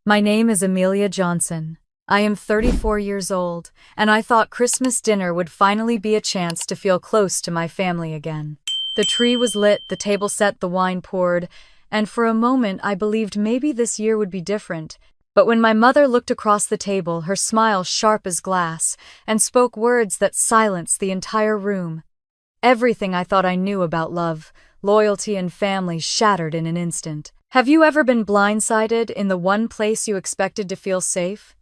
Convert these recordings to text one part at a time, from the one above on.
My name is Amelia Johnson. I am 34 years old, and I thought Christmas dinner would finally be a chance to feel close to my family again. The tree was lit, the table set, the wine poured, and for a moment I believed maybe this year would be different. But when my mother looked across the table, her smile sharp as glass, and spoke words that silenced the entire room, everything I thought I knew about love, loyalty, and family shattered in an instant. Have you ever been blindsided in the one place you expected to feel safe?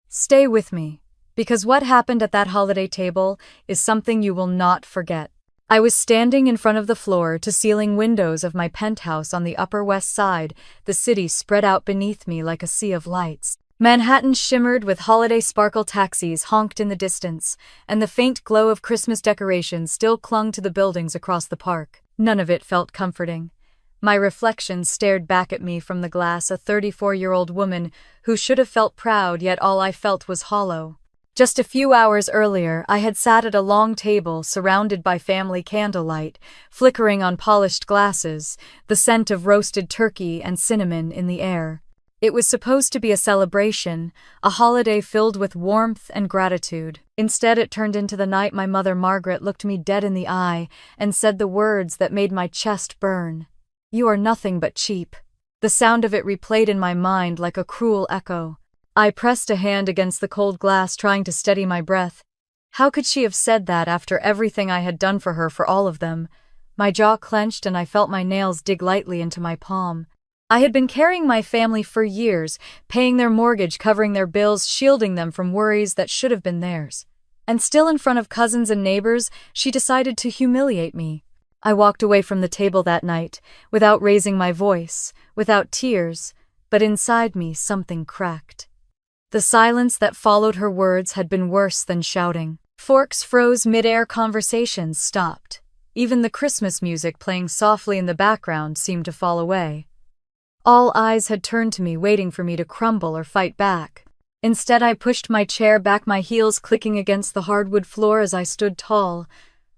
Stay with me, because what happened at that holiday table is something you will not forget. I was standing in front of the floor-to-ceiling windows of my penthouse on the Upper West Side, the city spread out beneath me like a sea of lights. Manhattan shimmered with holiday sparkle, taxis honked in the distance, and the faint glow of Christmas decorations still clung to the buildings across the park. None of it felt comforting. My reflection stared back at me from the glass, a 34-year-old woman who should have felt proud, yet all I felt was hollow. Just a few hours earlier, I had sat at a long table surrounded by family candlelight, flickering on polished glasses, the scent of roasted turkey and cinnamon in the air. It was supposed to be a celebration, a holiday filled with warmth and gratitude. Instead, it turned into the night my mother Margaret looked me dead in the eye and said the words that made my chest burn. "You are nothing but cheap." The sound of it replayed in my mind like a cruel echo. I pressed a hand against the cold glass, trying to steady my breath. How could she have said that after everything I had done for her, for all of them? My jaw clenched and I felt my nails dig lightly into my palm. I had been carrying my family for years, paying their mortgage, covering their bills, shielding them from worries that should have been theirs. And still, in front of cousins and neighbors, she decided to humiliate me. I walked away from the table that night, without raising my voice, without tears, but inside me something cracked. The silence that followed her words had been worse than shouting. Forks froze mid-air, conversations stopped. Even the Christmas music playing softly in the background seemed to fall away. All eyes had turned to me, waiting for me to crumble or fight back. Instead, I pushed my chair back, my heels clicking against the hardwood floor as I stood tall.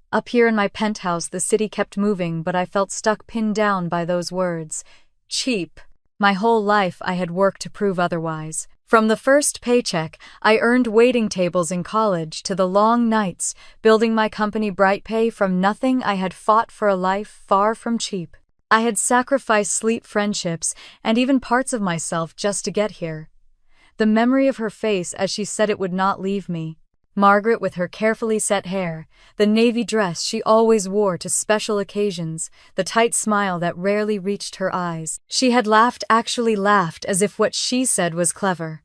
Up here in my penthouse, the city kept moving, but I felt stuck, pinned down by those words. Cheap. My whole life I had worked to prove otherwise. From the first paycheck I earned waiting tables in college, to the long nights building my company BrightPay, from nothing I had fought for a life far from cheap. I had sacrificed sleep, friendships, and even parts of myself just to get here. The memory of her face as she said it would not leave me. Margaret, with her carefully set hair, the navy dress she always wore to special occasions, the tight smile that rarely reached her eyes. She had laughed, actually laughed, as if what she said was clever.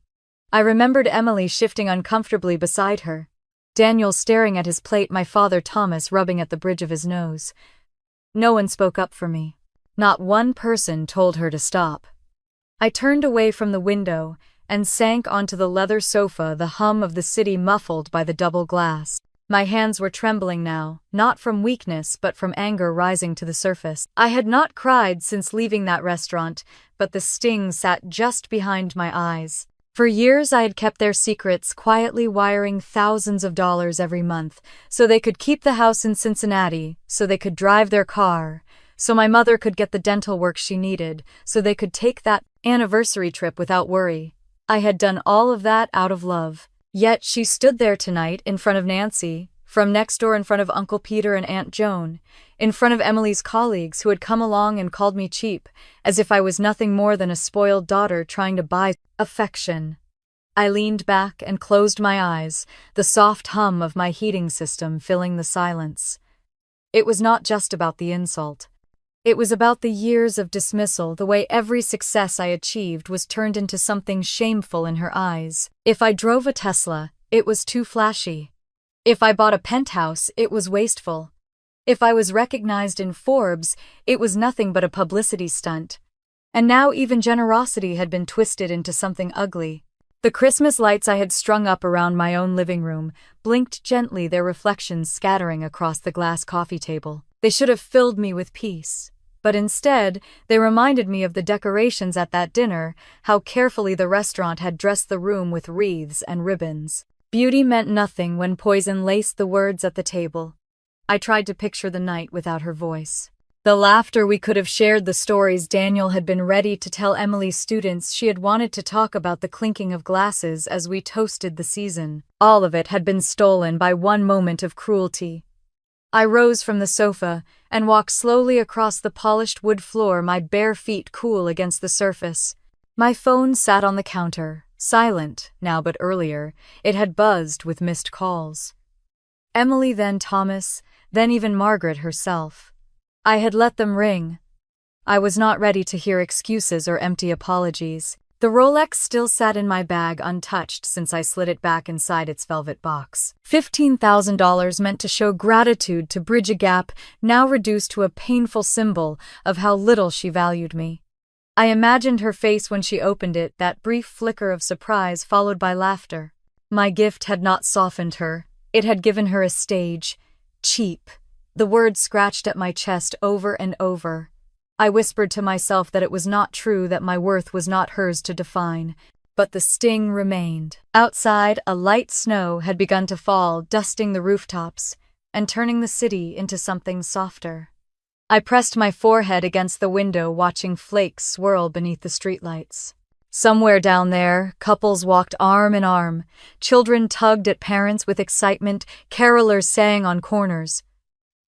I remembered Emily shifting uncomfortably beside her, Daniel staring at his plate, my father Thomas rubbing at the bridge of his nose. No one spoke up for me. Not one person told her to stop. I turned away from the window and sank onto the leather sofa, the hum of the city muffled by the double glass. My hands were trembling now, not from weakness but from anger rising to the surface. I had not cried since leaving that restaurant, but the sting sat just behind my eyes. For years I had kept their secrets, quietly wiring thousands of dollars every month, so they could keep the house in Cincinnati, so they could drive their car, so my mother could get the dental work she needed, so they could take that anniversary trip without worry. I had done all of that out of love. Yet she stood there tonight in front of Nancy, from next door in front of Uncle Peter and Aunt Joan, in front of Emily's colleagues who had come along and called me cheap, as if I was nothing more than a spoiled daughter trying to buy affection. I leaned back and closed my eyes, the soft hum of my heating system filling the silence. It was not just about the insult. It was about the years of dismissal, the way every success I achieved was turned into something shameful in her eyes. If I drove a Tesla, it was too flashy. If I bought a penthouse, it was wasteful. If I was recognized in Forbes, it was nothing but a publicity stunt. And now even generosity had been twisted into something ugly. The Christmas lights I had strung up around my own living room blinked gently, their reflections scattering across the glass coffee table. They should have filled me with peace. But instead, they reminded me of the decorations at that dinner, how carefully the restaurant had dressed the room with wreaths and ribbons. Beauty meant nothing when poison laced the words at the table. I tried to picture the night without her voice. The laughter we could have shared, the stories Daniel had been ready to tell Emily's students. She had wanted to talk about the clinking of glasses as we toasted the season. All of it had been stolen by one moment of cruelty. I rose from the sofa and walked slowly across the polished wood floor, my bare feet cool against the surface. My phone sat on the counter, silent now, but earlier it had buzzed with missed calls. Emily, then Thomas, then even Margaret herself. I had let them ring. I was not ready to hear excuses or empty apologies. The Rolex still sat in my bag untouched since I slid it back inside its velvet box. $15,000 meant to show gratitude, to bridge a gap, now reduced to a painful symbol of how little she valued me. I imagined her face when she opened it, that brief flicker of surprise followed by laughter. My gift had not softened her. It had given her a stage. Cheap. The word scratched at my chest over and over. I whispered to myself that it was not true, that my worth was not hers to define. But the sting remained. Outside, a light snow had begun to fall, dusting the rooftops and turning the city into something softer. I pressed my forehead against the window, watching flakes swirl beneath the streetlights. Somewhere down there, couples walked arm in arm. Children tugged at parents with excitement. Carolers sang on corners.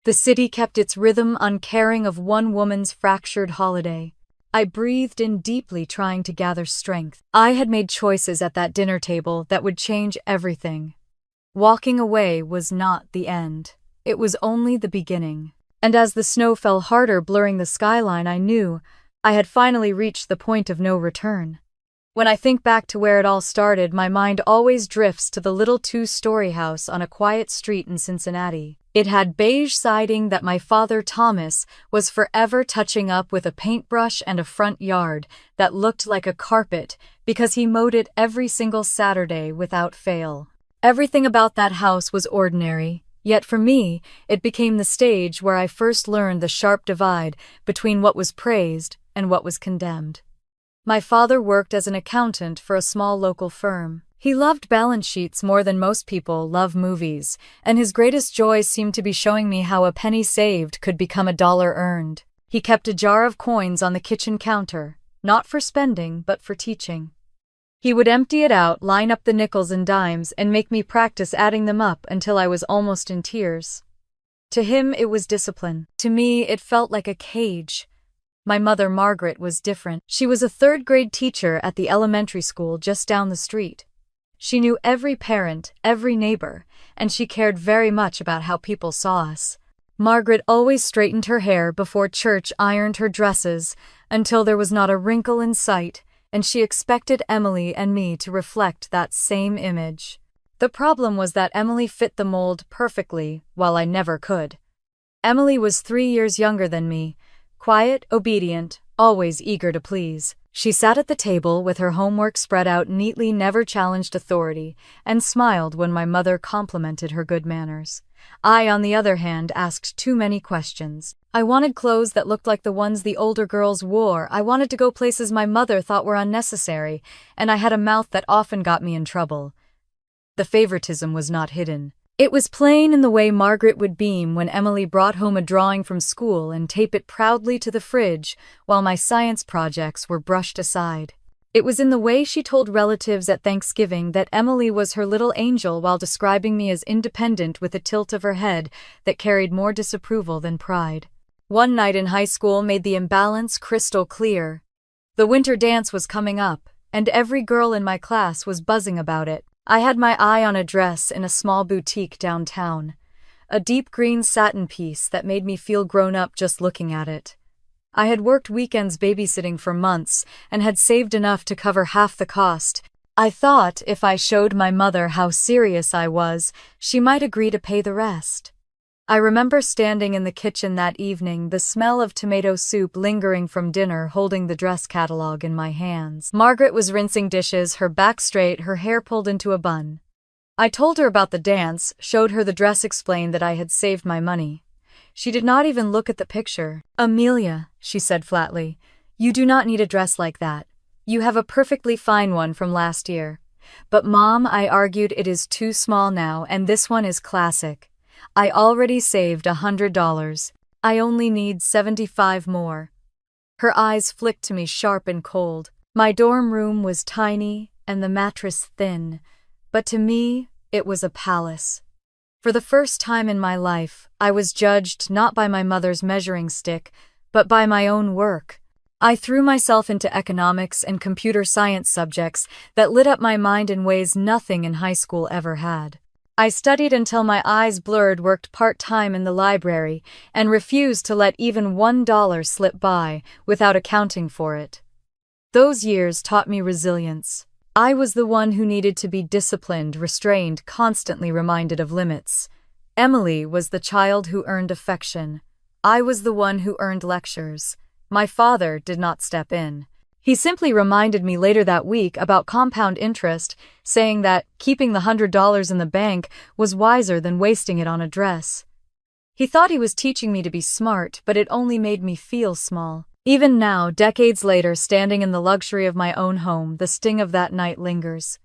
The city kept its rhythm, uncaring of one woman's fractured holiday. I breathed in deeply, trying to gather strength. I had made choices at that dinner table that would change everything. Walking away was not the end. It was only the beginning. And as the snow fell harder, blurring the skyline, I knew I had finally reached the point of no return. When I think back to where it all started, my mind always drifts to the little two-story house on a quiet street in Cincinnati. It had beige siding that my father, Thomas, was forever touching up with a paintbrush, and a front yard that looked like a carpet because he mowed it every single Saturday without fail. Everything about that house was ordinary, yet for me, it became the stage where I first learned the sharp divide between what was praised and what was condemned. My father worked as an accountant for a small local firm. He loved balance sheets more than most people love movies, and his greatest joys seemed to be showing me how a penny saved could become a dollar earned. He kept a jar of coins on the kitchen counter, not for spending, but for teaching. He would empty it out, line up the nickels and dimes, and make me practice adding them up until I was almost in tears. To him, it was discipline. To me, it felt like a cage. My mother, Margaret, was different. She was a third-grade teacher at the elementary school just down the street. She knew every parent, every neighbor, and she cared very much about how people saw us. Margaret always straightened her hair before church, ironed her dresses until there was not a wrinkle in sight, and she expected Emily and me to reflect that same image. The problem was that Emily fit the mold perfectly, while I never could. Emily was 3 years younger than me, quiet, obedient, always eager to please. She sat at the table with her homework spread out neatly, never challenged authority, and smiled when my mother complimented her good manners. I, on the other hand, asked too many questions. I wanted clothes that looked like the ones the older girls wore. I wanted to go places my mother thought were unnecessary, and I had a mouth that often got me in trouble. The favoritism was not hidden. It was plain in the way Margaret would beam when Emily brought home a drawing from school and tape it proudly to the fridge while my science projects were brushed aside. It was in the way she told relatives at Thanksgiving that Emily was her little angel while describing me as independent with a tilt of her head that carried more disapproval than pride. One night in high school made the imbalance crystal clear. The winter dance was coming up, and every girl in my class was buzzing about it. I had my eye on a dress in a small boutique downtown, a deep green satin piece that made me feel grown up just looking at it. I had worked weekends babysitting for months and had saved enough to cover half the cost. I thought if I showed my mother how serious I was, she might agree to pay the rest. I remember standing in the kitchen that evening, the smell of tomato soup lingering from dinner, holding the dress catalog in my hands. Margaret was rinsing dishes, her back straight, her hair pulled into a bun. I told her about the dance, showed her the dress, explained that I had saved my money. She did not even look at the picture. "Amelia," she said flatly, "you do not need a dress like that. You have a perfectly fine one from last year." "But Mom," I argued, "it is too small now, and this one is classic. I already saved $100. I only need 75 more. Her eyes flicked to me sharp and cold. My dorm room was tiny and the mattress thin, but to me, it was a palace. For the first time in my life, I was judged not by my mother's measuring stick, but by my own work. I threw myself into economics and computer science subjects that lit up my mind in ways nothing in high school ever had. I studied until my eyes blurred, worked part-time in the library, and refused to let even $1 slip by without accounting for it. Those years taught me resilience. I was the one who needed to be disciplined, restrained, constantly reminded of limits. Emily was the child who earned affection. I was the one who earned lectures. My father did not step in. He simply reminded me later that week about compound interest, saying that keeping the $100 in the bank was wiser than wasting it on a dress. He thought he was teaching me to be smart, but it only made me feel small. Even now, decades later, standing in the luxury of my own home, the sting of that night lingers.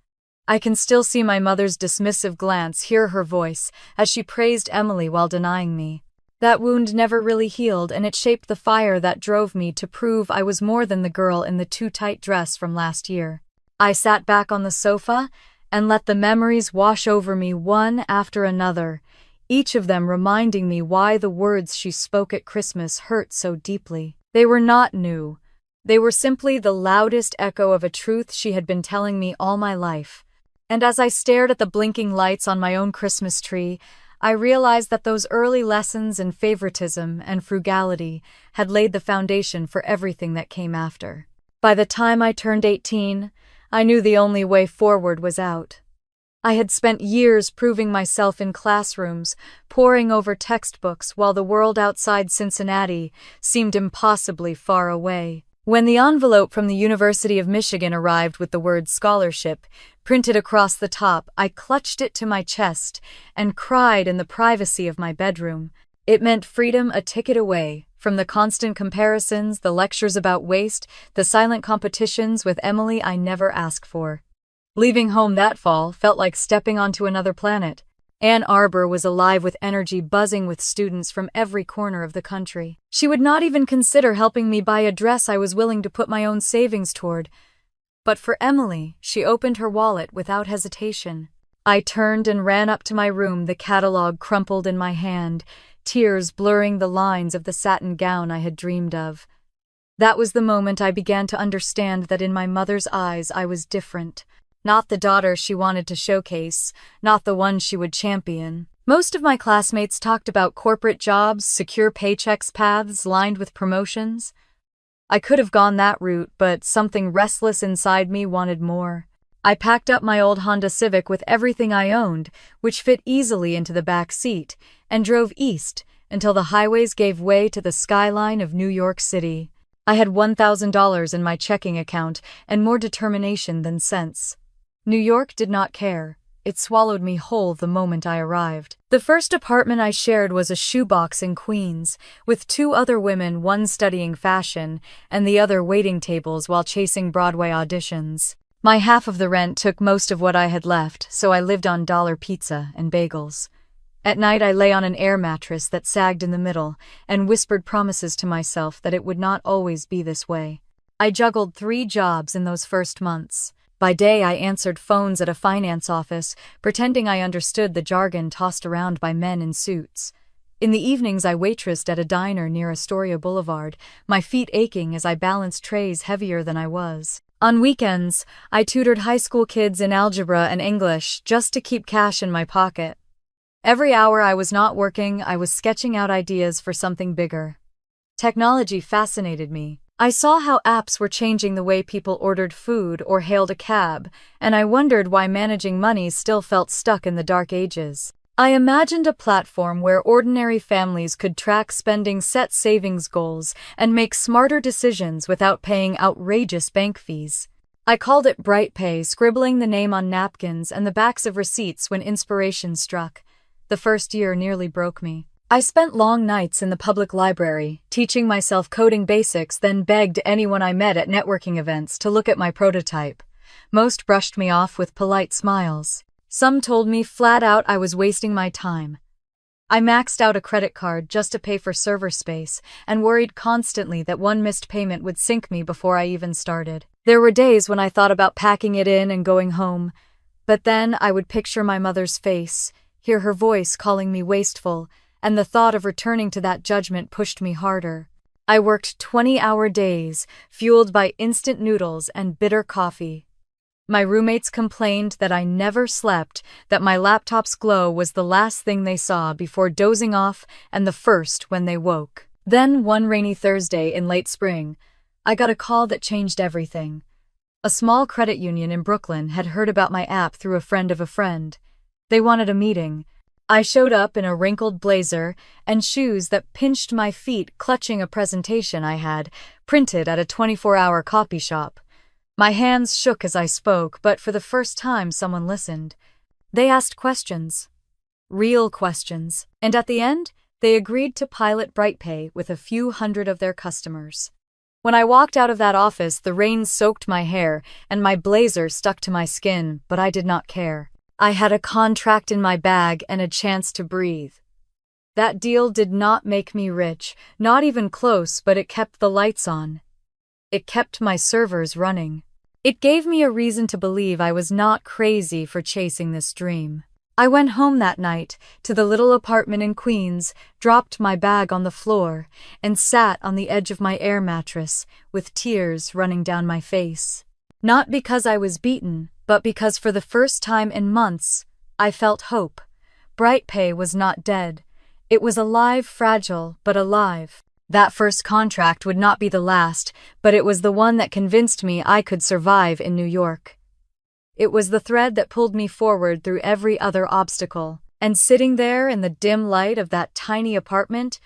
I can still see my mother's dismissive glance, hear her voice, as she praised Emily while denying me. That wound never really healed, and it shaped the fire that drove me to prove I was more than the girl in the too-tight dress from last year. I sat back on the sofa and let the memories wash over me one after another, each of them reminding me why the words she spoke at Christmas hurt so deeply. They were not new. They were simply the loudest echo of a truth she had been telling me all my life. And as I stared at the blinking lights on my own Christmas tree, I realized that those early lessons in favoritism and frugality had laid the foundation for everything that came after. By the time I turned 18, I knew the only way forward was out. I had spent years proving myself in classrooms, poring over textbooks while the world outside Cincinnati seemed impossibly far away. When the envelope from the University of Michigan arrived with the word scholarship printed across the top, I clutched it to my chest and cried in the privacy of my bedroom. It meant freedom, a ticket away from the constant comparisons, the lectures about waste, the silent competitions with Emily I never asked for. Leaving home that fall felt like stepping onto another planet. Ann Arbor was alive with energy, buzzing with students from every corner of the country. She would not even consider helping me buy a dress I was willing to put my own savings toward. But for Emily, she opened her wallet without hesitation. I turned and ran up to my room, the catalog crumpled in my hand, tears blurring the lines of the satin gown I had dreamed of. That was the moment I began to understand that in my mother's eyes I was different. Not the daughter she wanted to showcase, not the one she would champion. Most of my classmates talked about corporate jobs, secure paychecks, paths lined with promotions. I could have gone that route, but something restless inside me wanted more. I packed up my old Honda Civic with everything I owned, which fit easily into the back seat, and drove east until the highways gave way to the skyline of New York City. I had $1,000 in my checking account and more determination than sense. New York did not care. It swallowed me whole the moment I arrived. The first apartment I shared was a shoebox in Queens, with two other women, one studying fashion and the other waiting tables while chasing Broadway auditions. My half of the rent took most of what I had left, so I lived on dollar pizza and bagels. At night I lay on an air mattress that sagged in the middle and whispered promises to myself that it would not always be this way. I juggled 3 jobs in those first months. By day, I answered phones at a finance office, pretending I understood the jargon tossed around by men in suits. In the evenings, I waitressed at a diner near Astoria Boulevard, my feet aching as I balanced trays heavier than I was. On weekends, I tutored high school kids in algebra and English just to keep cash in my pocket. Every hour I was not working, I was sketching out ideas for something bigger. Technology fascinated me. I saw how apps were changing the way people ordered food or hailed a cab, and I wondered why managing money still felt stuck in the dark ages. I imagined a platform where ordinary families could track spending, set savings goals, and make smarter decisions without paying outrageous bank fees. I called it BrightPay, scribbling the name on napkins and the backs of receipts when inspiration struck. The first year nearly broke me. I spent long nights in the public library, teaching myself coding basics, then begged anyone I met at networking events to look at my prototype. Most brushed me off with polite smiles. Some told me flat out I was wasting my time. I maxed out a credit card just to pay for server space and worried constantly that one missed payment would sink me before I even started. There were days when I thought about packing it in and going home, but then I would picture my mother's face, hear her voice calling me wasteful, and the thought of returning to that judgment pushed me harder. I worked 20-hour days, fueled by instant noodles and bitter coffee. My roommates complained that I never slept, that my laptop's glow was the last thing they saw before dozing off and the first when they woke. Then, one rainy Thursday in late spring, I got a call that changed everything. A small credit union in Brooklyn had heard about my app through a friend of a friend. They wanted a meeting. I showed up in a wrinkled blazer and shoes that pinched my feet, clutching a presentation I had printed at a 24-hour copy shop. My hands shook as I spoke, but for the first time someone listened. They asked questions. Real questions. And at the end, they agreed to pilot BrightPay with a few hundred of their customers. When I walked out of that office, the rain soaked my hair and my blazer stuck to my skin, but I did not care. I had a contract in my bag and a chance to breathe. That deal did not make me rich, not even close, but it kept the lights on. It kept my servers running. It gave me a reason to believe I was not crazy for chasing this dream. I went home that night, to the little apartment in Queens, dropped my bag on the floor, and sat on the edge of my air mattress, with tears running down my face. Not because I was beaten, but because for the first time in months, I felt hope. BrightPay was not dead. It was alive, fragile, but alive. That first contract would not be the last, but it was the one that convinced me I could survive in New York. It was the thread that pulled me forward through every other obstacle. And sitting there in the dim light of that tiny apartment,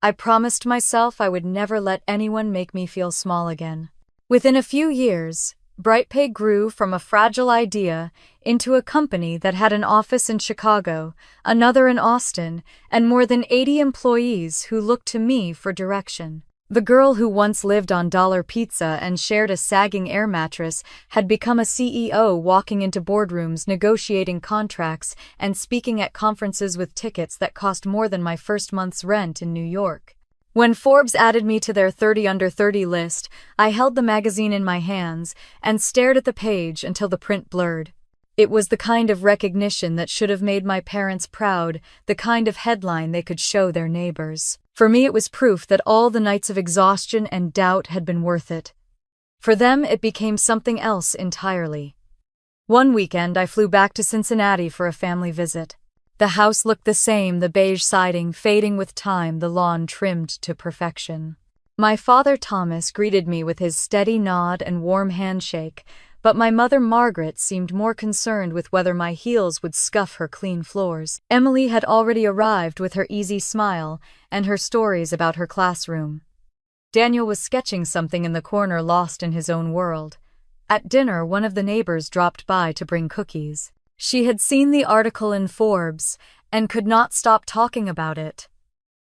I promised myself I would never let anyone make me feel small again. Within a few years, BrightPay grew from a fragile idea into a company that had an office in Chicago, another in Austin, and more than 80 employees who looked to me for direction. The girl who once lived on dollar pizza and shared a sagging air mattress had become a CEO, walking into boardrooms, negotiating contracts, and speaking at conferences with tickets that cost more than my first month's rent in New York. When Forbes added me to their 30 under 30 list, I held the magazine in my hands and stared at the page until the print blurred. It was the kind of recognition that should have made my parents proud, the kind of headline they could show their neighbors. For me, it was proof that all the nights of exhaustion and doubt had been worth it. For them, it became something else entirely. One weekend, I flew back to Cincinnati for a family visit. The house looked the same, the beige siding fading with time, the lawn trimmed to perfection. My father Thomas greeted me with his steady nod and warm handshake, but my mother Margaret seemed more concerned with whether my heels would scuff her clean floors. Emily had already arrived with her easy smile and her stories about her classroom. Daniel was sketching something in the corner, lost in his own world. At dinner, one of the neighbors dropped by to bring cookies. She had seen the article in Forbes and could not stop talking about it.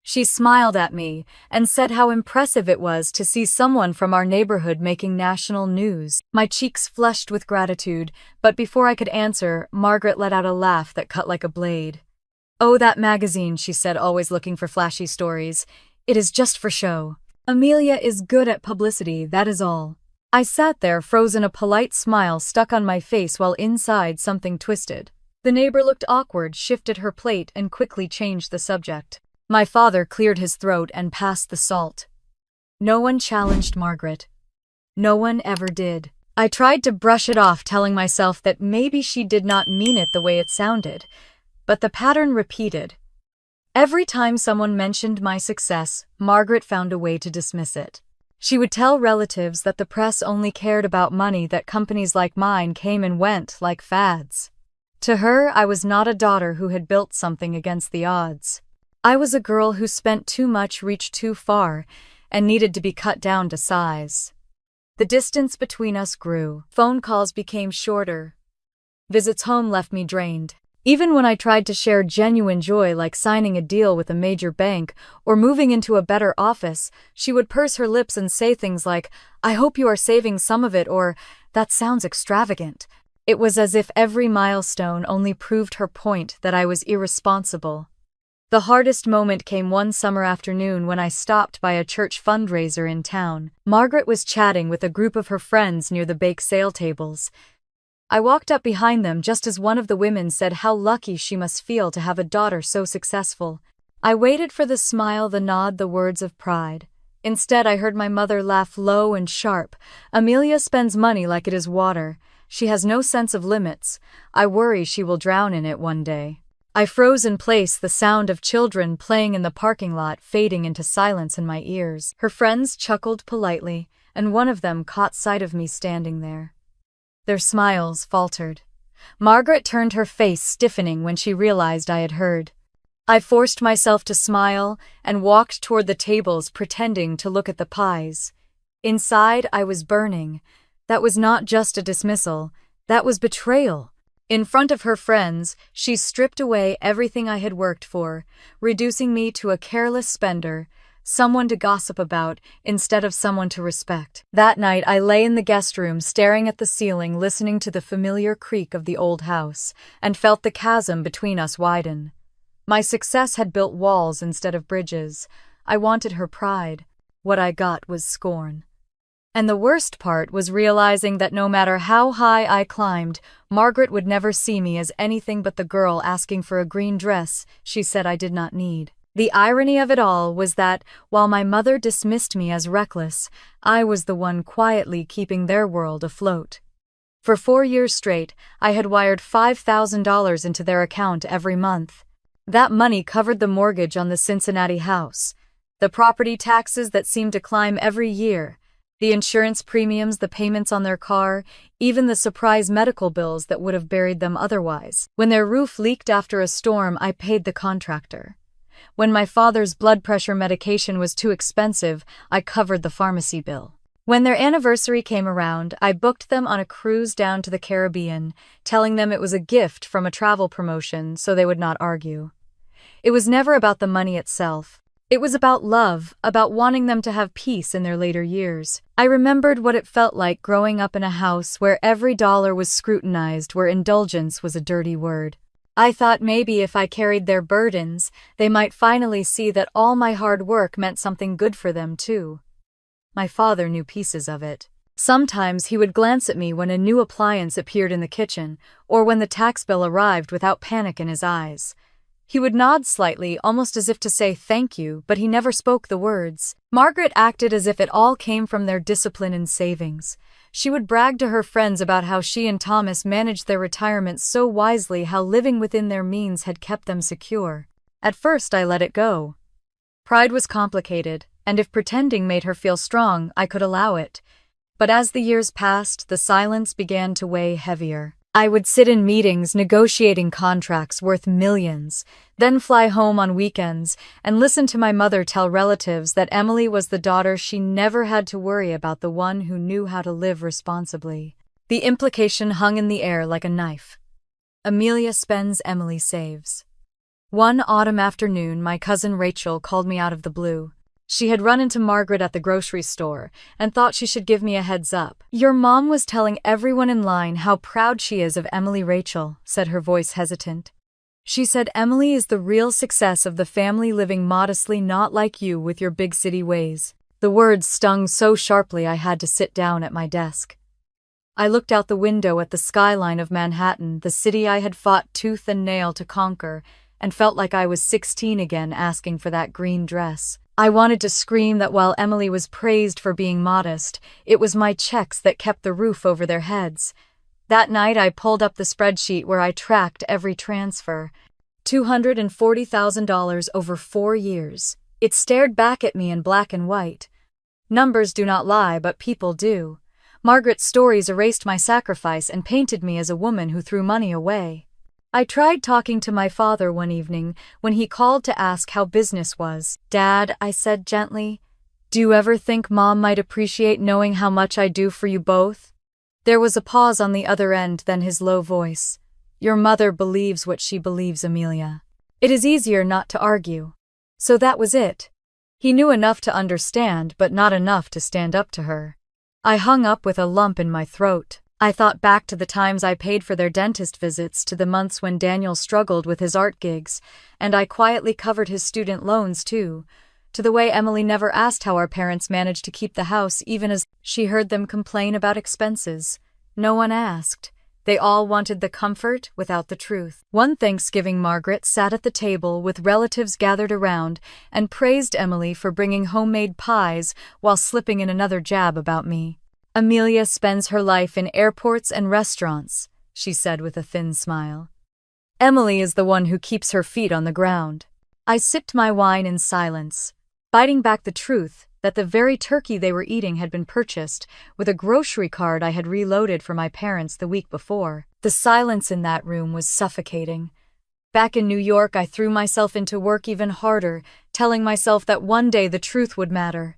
She smiled at me and said how impressive it was to see someone from our neighborhood making national news. My cheeks flushed with gratitude, but before I could answer, Margaret let out a laugh that cut like a blade. "Oh, that magazine," she said, always looking for flashy stories. "It is just for show. Amelia is good at publicity, that is all." I sat there, frozen, a polite smile stuck on my face while inside something twisted. The neighbor looked awkward, shifted her plate, and quickly changed the subject. My father cleared his throat and passed the salt. No one challenged Margaret. No one ever did. I tried to brush it off, telling myself that maybe she did not mean it the way it sounded, but the pattern repeated. Every time someone mentioned my success, Margaret found a way to dismiss it. She would tell relatives that the press only cared about money, that companies like mine came and went like fads. To her, I was not a daughter who had built something against the odds. I was a girl who spent too much, reached too far, and needed to be cut down to size. The distance between us grew. Phone calls became shorter. Visits home left me drained. Even when I tried to share genuine joy, like signing a deal with a major bank or moving into a better office, she would purse her lips and say things like, "I hope you are saving some of it," or "That sounds extravagant." It was as if every milestone only proved her point, that I was irresponsible. The hardest moment came one summer afternoon when I stopped by a church fundraiser in town. Margaret was chatting with a group of her friends near the bake sale tables. I walked up behind them just as one of the women said how lucky she must feel to have a daughter so successful. I waited for the smile, the nod, the words of pride. Instead, I heard my mother laugh low and sharp. "Amelia spends money like it is water. She has no sense of limits. I worry she will drown in it one day." I froze in place, the sound of children playing in the parking lot fading into silence in my ears. Her friends chuckled politely, and one of them caught sight of me standing there. Their smiles faltered. Margaret turned, her face stiffening when she realized I had heard. I forced myself to smile and walked toward the tables, pretending to look at the pies. Inside, I was burning. That was not just a dismissal, that was betrayal. In front of her friends, she stripped away everything I had worked for, reducing me to a careless spender, someone to gossip about instead of someone to respect. That night, I lay in the guest room staring at the ceiling, listening to the familiar creak of the old house, and felt the chasm between us widen. My success had built walls instead of bridges. I wanted her pride. What I got was scorn. And the worst part was realizing that no matter how high I climbed, Margaret would never see me as anything but the girl asking for a green dress she said I did not need. The irony of it all was that, while my mother dismissed me as reckless, I was the one quietly keeping their world afloat. For 4 years straight, I had wired $5,000 into their account every month. That money covered the mortgage on the Cincinnati house, the property taxes that seemed to climb every year, the insurance premiums, the payments on their car, even the surprise medical bills that would have buried them otherwise. When their roof leaked after a storm, I paid the contractor. When my father's blood pressure medication was too expensive, I covered the pharmacy bill. When their anniversary came around, I booked them on a cruise down to the Caribbean, telling them it was a gift from a travel promotion so they would not argue. It was never about the money itself. It was about love, about wanting them to have peace in their later years. I remembered what it felt like growing up in a house where every dollar was scrutinized, where indulgence was a dirty word. I thought maybe if I carried their burdens, they might finally see that all my hard work meant something good for them too. My father knew pieces of it. Sometimes he would glance at me when a new appliance appeared in the kitchen, or when the tax bill arrived without panic in his eyes. He would nod slightly, almost as if to say thank you, but he never spoke the words. Margaret acted as if it all came from their discipline and savings. She would brag to her friends about how she and Thomas managed their retirement so wisely, how living within their means had kept them secure. At first, I let it go. Pride was complicated, and if pretending made her feel strong, I could allow it. But as the years passed, the silence began to weigh heavier. I would sit in meetings negotiating contracts worth millions, then fly home on weekends and listen to my mother tell relatives that Emily was the daughter she never had to worry about, the one who knew how to live responsibly. The implication hung in the air like a knife. Amelia spends, Emily saves. One autumn afternoon, my cousin Rachel called me out of the blue. She had run into Margaret at the grocery store and thought she should give me a heads up. "Your mom was telling everyone in line how proud she is of Emily." Rachel said, her voice hesitant. "She said Emily is the real success of the family, living modestly, not like you with your big city ways." The words stung so sharply I had to sit down at my desk. I looked out the window at the skyline of Manhattan, the city I had fought tooth and nail to conquer, and felt like I was 16 again, asking for that green dress. I wanted to scream that while Emily was praised for being modest, it was my checks that kept the roof over their heads. That night I pulled up the spreadsheet where I tracked every transfer. $240,000 over 4 years. It stared back at me in black and white. Numbers do not lie, but people do. Margaret's stories erased my sacrifice and painted me as a woman who threw money away. I tried talking to my father one evening when he called to ask how business was. "Dad," I said gently, "do you ever think Mom might appreciate knowing how much I do for you both?" There was a pause on the other end, then his low voice. "Your mother believes what she believes, Amelia. It is easier not to argue." So that was it. He knew enough to understand, but not enough to stand up to her. I hung up with a lump in my throat. I thought back to the times I paid for their dentist visits, to the months when Daniel struggled with his art gigs, and I quietly covered his student loans too, to the way Emily never asked how our parents managed to keep the house even as she heard them complain about expenses. No one asked. They all wanted the comfort without the truth. One Thanksgiving, Margaret sat at the table with relatives gathered around and praised Emily for bringing homemade pies while slipping in another jab about me. "Amelia spends her life in airports and restaurants," she said with a thin smile. "Emily is the one who keeps her feet on the ground." I sipped my wine in silence, biting back the truth that the very turkey they were eating had been purchased with a grocery card I had reloaded for my parents the week before. The silence in that room was suffocating. Back in New York, I threw myself into work even harder, telling myself that one day the truth would matter.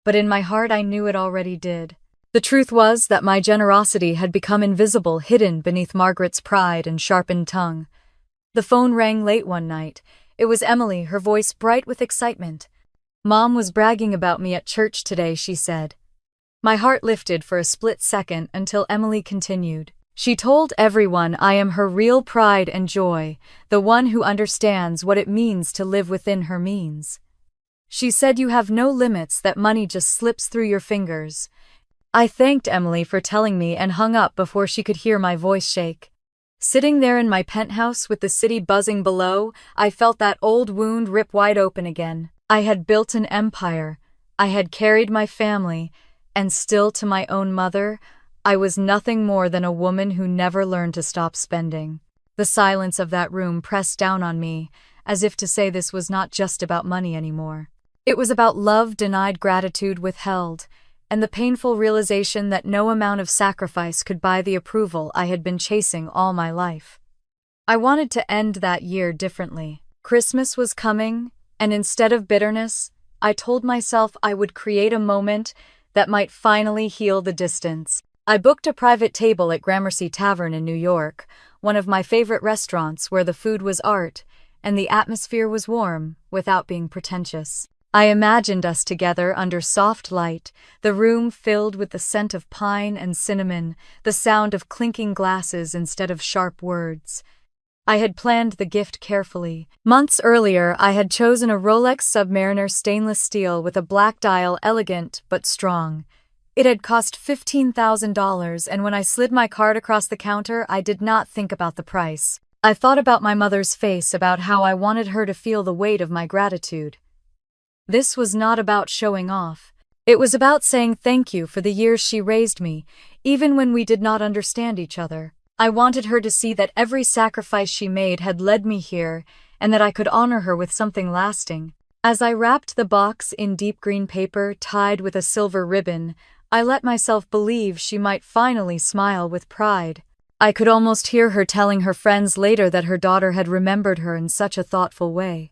But in my heart, I knew it already did. The truth was that my generosity had become invisible, hidden beneath Margaret's pride and sharpened tongue. The phone rang late one night. It was Emily, her voice bright with excitement. "Mom was bragging about me at church today," she said. My heart lifted for a split second until Emily continued. "She told everyone I am her real pride and joy, the one who understands what it means to live within her means. She said you have no limits, that money just slips through your fingers." I thanked Emily for telling me and hung up before she could hear my voice shake. Sitting there in my penthouse with the city buzzing below, I felt that old wound rip wide open again. I had built an empire, I had carried my family, and still, to my own mother, I was nothing more than a woman who never learned to stop spending. The silence of that room pressed down on me, as if to say this was not just about money anymore. It was about love denied, gratitude withheld, and the painful realization that no amount of sacrifice could buy the approval I had been chasing all my life. I wanted to end that year differently. Christmas was coming, and instead of bitterness, I told myself I would create a moment that might finally heal the distance. I booked a private table at Gramercy Tavern in New York, one of my favorite restaurants where the food was art and the atmosphere was warm without being pretentious. I imagined us together under soft light, the room filled with the scent of pine and cinnamon, the sound of clinking glasses instead of sharp words. I had planned the gift carefully. Months earlier, I had chosen a Rolex Submariner stainless steel with a black dial, elegant but strong. It had cost $15,000, and when I slid my card across the counter, I did not think about the price. I thought about my mother's face, about how I wanted her to feel the weight of my gratitude. This was not about showing off. It was about saying thank you for the years she raised me, even when we did not understand each other. I wanted her to see that every sacrifice she made had led me here, and that I could honor her with something lasting. As I wrapped the box in deep green paper tied with a silver ribbon, I let myself believe she might finally smile with pride. I could almost hear her telling her friends later that her daughter had remembered her in such a thoughtful way.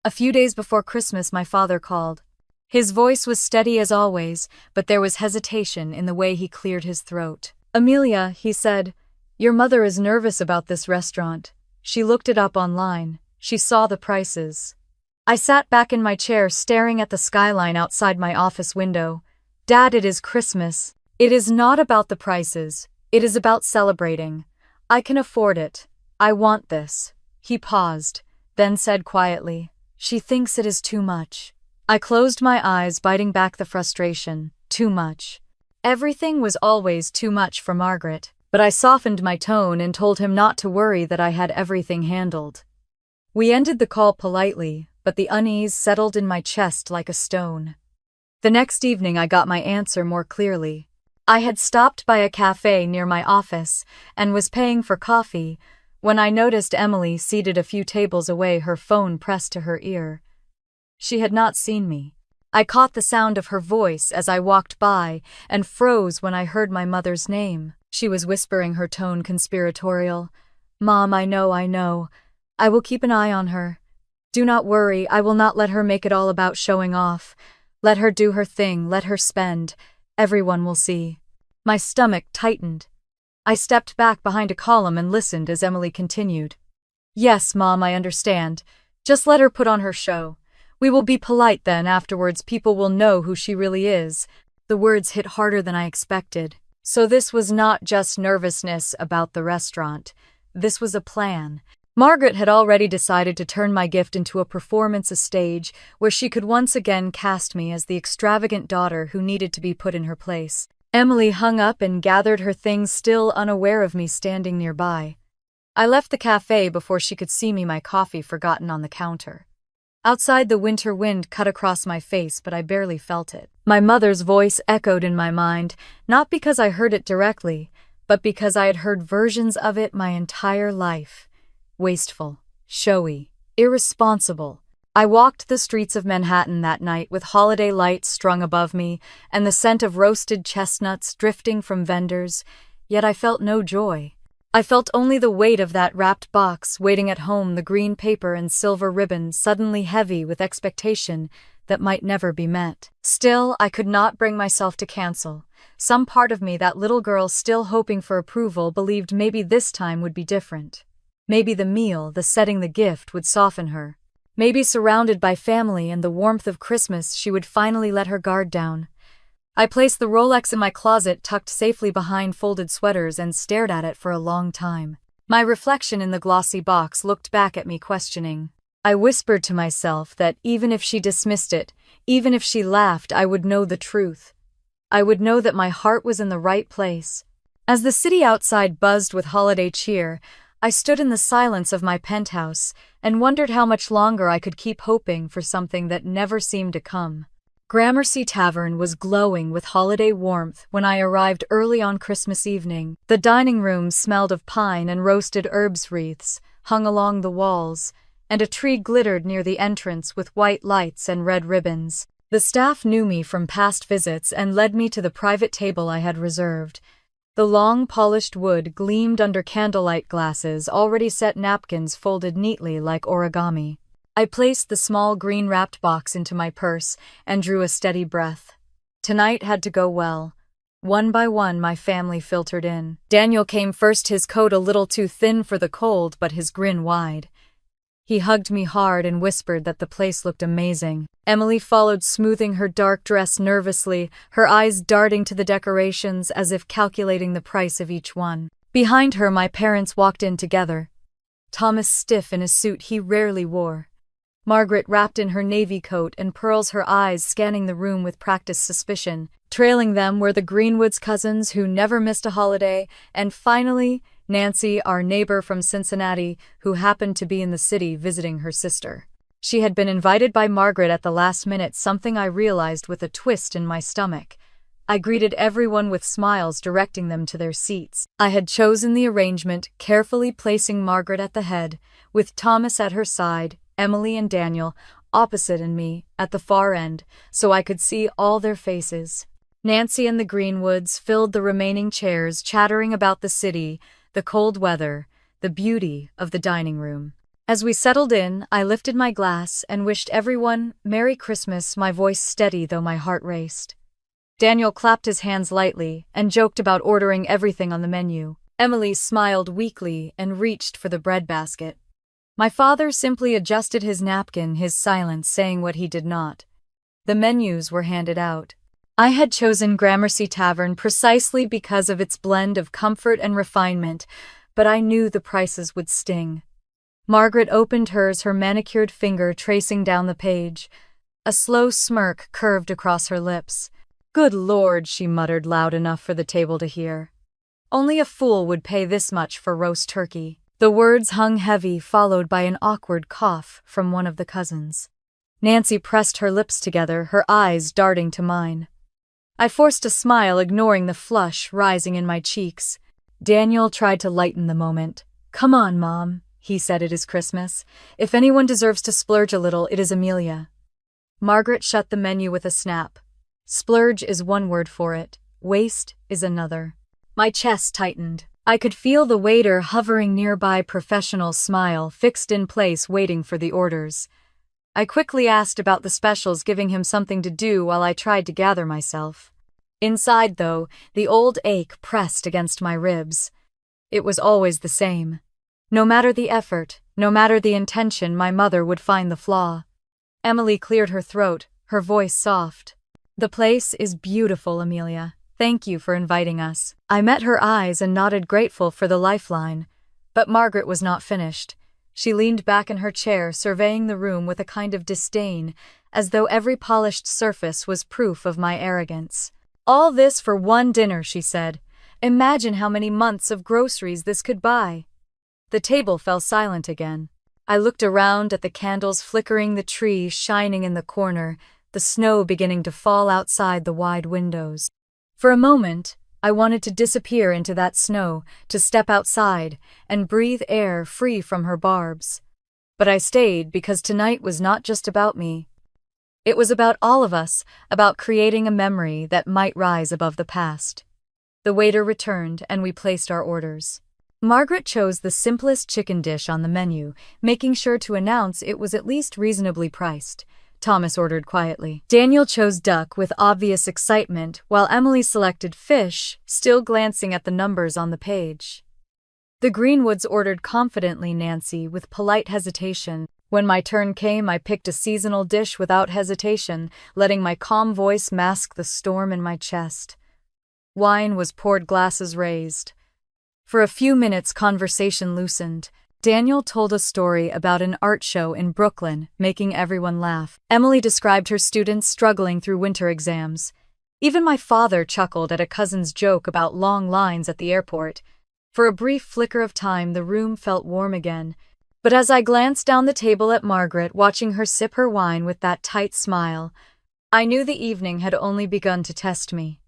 A few days before Christmas, my father called. His voice was steady as always, but there was hesitation in the way he cleared his throat. "Amelia," he said, "your mother is nervous about this restaurant. She looked it up online. She saw the prices." I sat back in my chair, staring at the skyline outside my office window. "Dad, it is Christmas. It is not about the prices. It is about celebrating. I can afford it. I want this." He paused, then said quietly, "She thinks it is too much." I closed my eyes, biting back the frustration. Too much. Everything was always too much for Margaret. But I softened my tone and told him not to worry, that I had everything handled. We ended the call politely, but the unease settled in my chest like a stone. The next evening I got my answer more clearly. I had stopped by a cafe near my office and was paying for coffee when I noticed Emily seated a few tables away, her phone pressed to her ear. She had not seen me. I caught the sound of her voice as I walked by and froze when I heard my mother's name. She was whispering, her tone conspiratorial. "Mom, I know. I will keep an eye on her. Do not worry, I will not let her make it all about showing off. Let her do her thing, let her spend. Everyone will see." My stomach tightened. I stepped back behind a column and listened as Emily continued. "Yes, Mom, I understand. Just let her put on her show. We will be polite then. Afterwards, people will know who she really is." The words hit harder than I expected. So this was not just nervousness about the restaurant. This was a plan. Margaret had already decided to turn my gift into a performance, a stage where she could once again cast me as the extravagant daughter who needed to be put in her place. Emily hung up and gathered her things, still unaware of me standing nearby. I left the cafe before she could see me, my coffee forgotten on the counter. Outside, the winter wind cut across my face, but I barely felt it. My mother's voice echoed in my mind, not because I heard it directly, but because I had heard versions of it my entire life. Wasteful, showy, irresponsible. I walked the streets of Manhattan that night with holiday lights strung above me and the scent of roasted chestnuts drifting from vendors, yet I felt no joy. I felt only the weight of that wrapped box waiting at home, the green paper and silver ribbon suddenly heavy with expectation that might never be met. Still, I could not bring myself to cancel. Some part of me, that little girl still hoping for approval, believed maybe this time would be different. Maybe the meal, the setting, the gift would soften her. Maybe surrounded by family and the warmth of Christmas, she would finally let her guard down. I placed the Rolex in my closet, tucked safely behind folded sweaters, and stared at it for a long time. My reflection in the glossy box looked back at me questioning. I whispered to myself that even if she dismissed it, even if she laughed, I would know the truth. I would know that my heart was in the right place. As the city outside buzzed with holiday cheer, I stood in the silence of my penthouse and wondered how much longer I could keep hoping for something that never seemed to come. Gramercy Tavern was glowing with holiday warmth when I arrived early on Christmas evening. The dining room smelled of pine and roasted herbs. Wreaths hung along the walls, and a tree glittered near the entrance with white lights and red ribbons. The staff knew me from past visits and led me to the private table I had reserved. The long, polished wood gleamed under candlelight glasses, already set napkins folded neatly like origami. I placed the small green-wrapped box into my purse and drew a steady breath. Tonight had to go well. One by one, my family filtered in. Daniel came first, his coat a little too thin for the cold, but his grin wide. He hugged me hard and whispered that the place looked amazing. Emily followed, smoothing her dark dress nervously, her eyes darting to the decorations as if calculating the price of each one. Behind her, my parents walked in together. Thomas stiff in a suit he rarely wore. Margaret wrapped in her navy coat and pearls, her eyes scanning the room with practiced suspicion. Trailing them were the Greenwoods cousins who never missed a holiday, and finally, Nancy, our neighbor from Cincinnati, who happened to be in the city visiting her sister. She had been invited by Margaret at the last minute, something I realized with a twist in my stomach. I greeted everyone with smiles, directing them to their seats. I had chosen the arrangement, carefully placing Margaret at the head, with Thomas at her side, Emily and Daniel opposite, and me at the far end, so I could see all their faces. Nancy and the Greenwoods filled the remaining chairs, chattering about the city, the cold weather, the beauty of the dining room. As we settled in, I lifted my glass and wished everyone Merry Christmas, my voice steady though my heart raced. Daniel clapped his hands lightly and joked about ordering everything on the menu. Emily smiled weakly and reached for the breadbasket. My father simply adjusted his napkin, his silence saying what he did not. The menus were handed out. I had chosen Gramercy Tavern precisely because of its blend of comfort and refinement, but I knew the prices would sting. Margaret opened hers, her manicured finger tracing down the page. A slow smirk curved across her lips. "Good Lord," she muttered loud enough for the table to hear. "Only a fool would pay this much for roast turkey." The words hung heavy, followed by an awkward cough from one of the cousins. Nancy pressed her lips together, her eyes darting to mine. I forced a smile, ignoring the flush rising in my cheeks. Daniel tried to lighten the moment. "Come on, Mom," he said, "it is Christmas. If anyone deserves to splurge a little, it is Amelia." Margaret shut the menu with a snap. Splurge is one word for it. Waste is another. My chest tightened. I could feel the waiter hovering nearby, professional smile fixed in place, waiting for the orders. I quickly asked about the specials, giving him something to do while I tried to gather myself. Inside, though, the old ache pressed against my ribs. It was always the same. No matter the effort, no matter the intention, my mother would find the flaw. Emily cleared her throat, her voice soft. "The place is beautiful, Amelia. Thank you for inviting us. I met her eyes and nodded grateful for the lifeline. But Margaret was not finished. She leaned back in her chair, surveying the room with a kind of disdain, as though every polished surface was proof of my arrogance. All this for one dinner, she said. Imagine how many months of groceries this could buy. The table fell silent again. I looked around at the candles flickering, the tree shining in the corner, the snow beginning to fall outside the wide windows. For a moment, I wanted to disappear into that snow, to step outside and breathe air free from her barbs. But I stayed because tonight was not just about me. It was about all of us, about creating a memory that might rise above the past. The waiter returned and we placed our orders. Margaret chose the simplest chicken dish on the menu, making sure to announce it was at least reasonably priced. Thomas ordered quietly. Daniel chose duck with obvious excitement, while Emily selected fish, still glancing at the numbers on the page. The Greenwoods ordered confidently, Nancy, with polite hesitation. When my turn came, I picked a seasonal dish without hesitation, letting my calm voice mask the storm in my chest. Wine was poured, glasses raised. For a few minutes, conversation loosened. Daniel told a story about an art show in Brooklyn, making everyone laugh. Emily described her students struggling through winter exams. Even my father chuckled at a cousin's joke about long lines at the airport. For a brief flicker of time, the room felt warm again. But as I glanced down the table at Margaret, watching her sip her wine with that tight smile, I knew the evening had only begun to test me.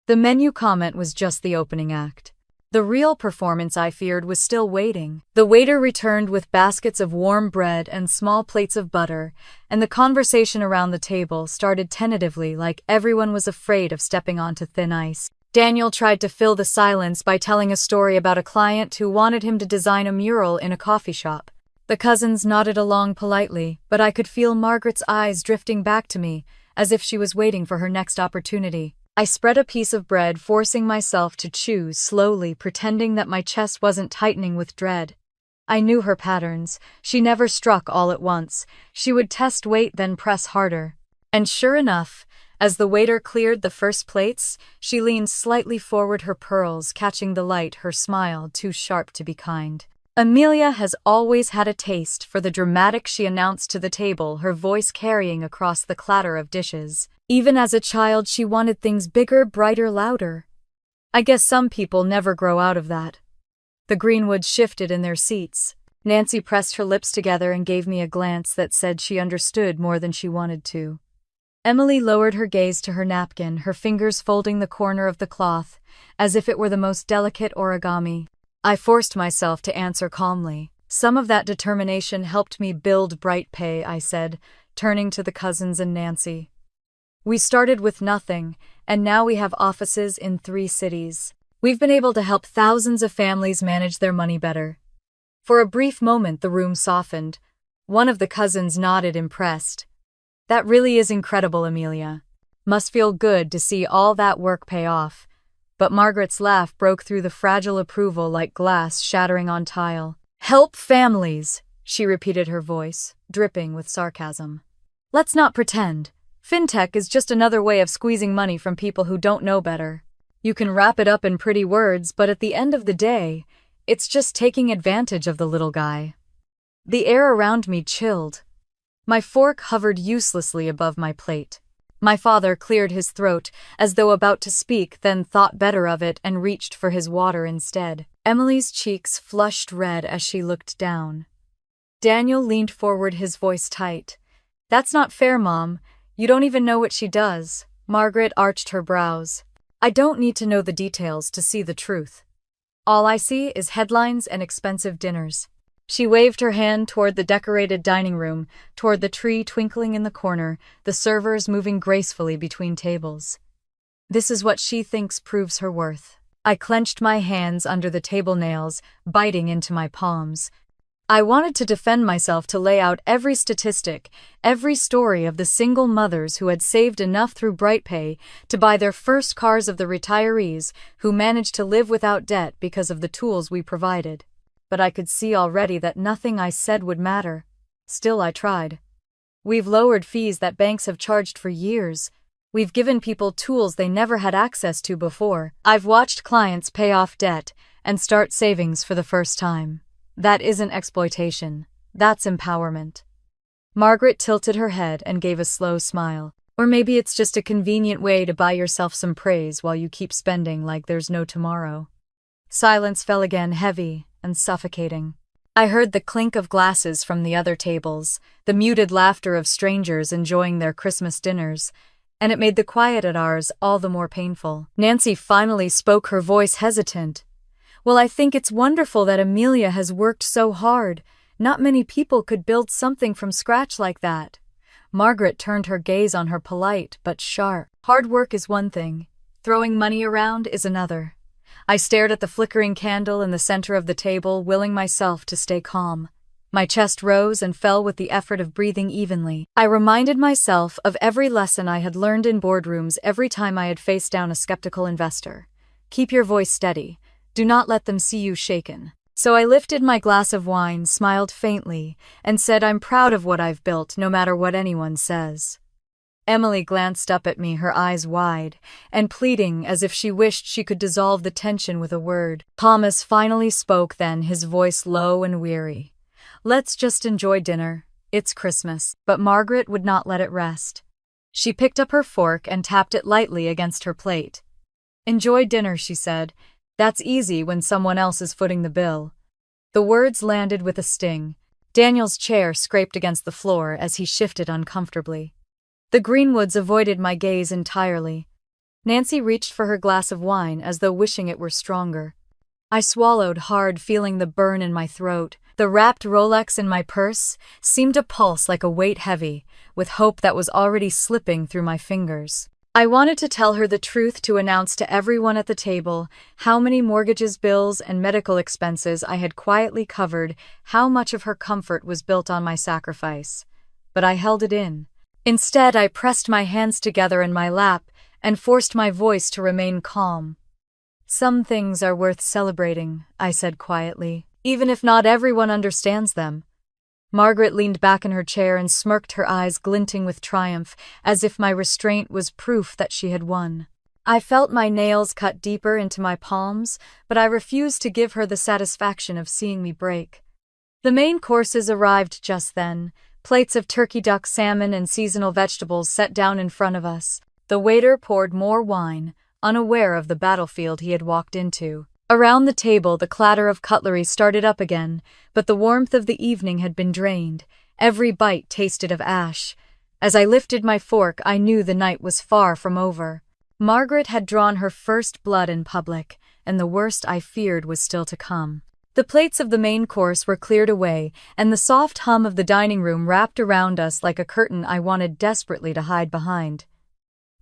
The menu comment was just the opening act. The real performance, I feared, was still waiting. The waiter returned with baskets of warm bread and small plates of butter, and the conversation around the table started tentatively, like everyone was afraid of stepping onto thin ice. Daniel tried to fill the silence by telling a story about a client who wanted him to design a mural in a coffee shop. The cousins nodded along politely, but I could feel Margaret's eyes drifting back to me, as if she was waiting for her next opportunity. I spread a piece of bread, forcing myself to chew slowly, pretending that my chest wasn't tightening with dread. I knew her patterns. She never struck all at once. She would test weight, then press harder. And sure enough, as the waiter cleared the first plates, she leaned slightly forward, her pearls catching the light, her smile too sharp to be kind. Amelia has always had a taste for the dramatic, she announced to the table, her voice carrying across the clatter of dishes. Even as a child, she wanted things bigger, brighter, louder. I guess some people never grow out of that. The Greenwoods shifted in their seats. Nancy pressed her lips together and gave me a glance that said she understood more than she wanted to. Emily lowered her gaze to her napkin, her fingers folding the corner of the cloth, as if it were the most delicate origami. I forced myself to answer calmly. Some of that determination helped me build Bright Pay, I said, turning to the cousins and Nancy. We started with nothing, and now we have offices in 3 cities. We've been able to help thousands of families manage their money better. For a brief moment, the room softened. One of the cousins nodded, impressed. That really is incredible, Amelia. Must feel good to see all that work pay off. But Margaret's laugh broke through the fragile approval like glass shattering on tile. Help families, she repeated, her voice dripping with sarcasm. Let's not pretend. Fintech is just another way of squeezing money from people who don't know better. You can wrap it up in pretty words, but at the end of the day, it's just taking advantage of the little guy. The air around me chilled. My fork hovered uselessly above my plate. My father cleared his throat, as though about to speak, then thought better of it and reached for his water instead. Emily's cheeks flushed red as she looked down. Daniel leaned forward, his voice tight. That's not fair, Mom. You don't even know what she does. Margaret arched her brows. I don't need to know the details to see the truth. All I see is headlines and expensive dinners. She waved her hand toward the decorated dining room, toward the tree twinkling in the corner, the servers moving gracefully between tables. This is what she thinks proves her worth. I clenched my hands under the table nails, biting into my palms. I wanted to defend myself, to lay out every statistic, every story of the single mothers who had saved enough through Bright Pay to buy their first cars, of the retirees who managed to live without debt because of the tools we provided. But I could see already that nothing I said would matter. Still, I tried. We've lowered fees that banks have charged for years. We've given people tools they never had access to before. I've watched clients pay off debt and start savings for the first time. That isn't exploitation. That's empowerment. Margaret tilted her head and gave a slow smile. Or maybe it's just a convenient way to buy yourself some praise while you keep spending like there's no tomorrow. Silence fell again, heavy and suffocating. I heard the clink of glasses from the other tables, the muted laughter of strangers enjoying their Christmas dinners, and it made the quiet at ours all the more painful. Nancy finally spoke, her voice hesitant. Well, I think it's wonderful that Amelia has worked so hard. Not many people could build something from scratch like that. Margaret turned her gaze on her, polite but sharp. Hard work is one thing. Throwing money around is another. I stared at the flickering candle in the center of the table, willing myself to stay calm. My chest rose and fell with the effort of breathing evenly. I reminded myself of every lesson I had learned in boardrooms every time I had faced down a skeptical investor. Keep your voice steady. Do not let them see you shaken. So I lifted my glass of wine, smiled faintly, and said, I'm proud of what I've built, no matter what anyone says. Emily glanced up at me, her eyes wide and pleading, as if she wished she could dissolve the tension with a word. Thomas finally spoke then, his voice low and weary. Let's just enjoy dinner. It's Christmas. But Margaret would not let it rest. She picked up her fork and tapped it lightly against her plate. Enjoy dinner, she said. That's easy when someone else is footing the bill. The words landed with a sting. Daniel's chair scraped against the floor as he shifted uncomfortably. The Greenwoods avoided my gaze entirely. Nancy reached for her glass of wine as though wishing it were stronger. I swallowed hard, feeling the burn in my throat. The wrapped Rolex in my purse seemed to pulse like a weight heavy, with hope that was already slipping through my fingers. I wanted to tell her the truth, to announce to everyone at the table how many mortgages, bills, and medical expenses I had quietly covered, how much of her comfort was built on my sacrifice. But I held it in. Instead, I pressed my hands together in my lap and forced my voice to remain calm. Some things are worth celebrating, I said quietly, even if not everyone understands them. Margaret leaned back in her chair and smirked, her eyes glinting with triumph, as if my restraint was proof that she had won. I felt my nails cut deeper into my palms, but I refused to give her the satisfaction of seeing me break. The main courses arrived just then, plates of turkey, duck, salmon, and seasonal vegetables set down in front of us. The waiter poured more wine, unaware of the battlefield he had walked into. Around the table, the clatter of cutlery started up again, but the warmth of the evening had been drained. Every bite tasted of ash. As I lifted my fork, I knew the night was far from over. Margaret had drawn her first blood in public, and the worst I feared was still to come. The plates of the main course were cleared away, and the soft hum of the dining room wrapped around us like a curtain I wanted desperately to hide behind.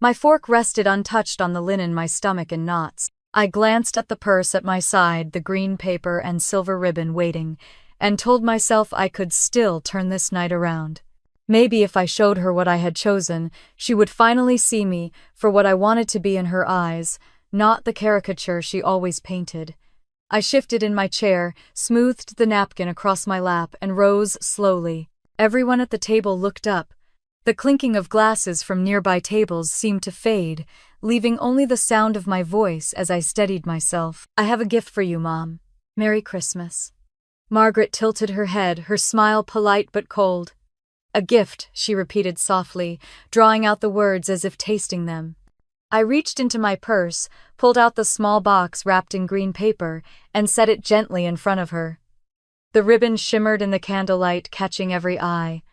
My fork rested untouched on the linen, my stomach in knots. I glanced at the purse at my side, the green paper and silver ribbon waiting, and told myself I could still turn this night around. Maybe if I showed her what I had chosen, she would finally see me for what I wanted to be in her eyes, not the caricature she always painted. I shifted in my chair, smoothed the napkin across my lap, and rose slowly. Everyone at the table looked up. The clinking of glasses from nearby tables seemed to fade, leaving only the sound of my voice as I steadied myself. I have a gift for you, Mom. Merry Christmas. Margaret tilted her head, her smile polite but cold. A gift, she repeated softly, drawing out the words as if tasting them. I reached into my purse, pulled out the small box wrapped in green paper, and set it gently in front of her. The ribbon shimmered in the candlelight, catching every eye.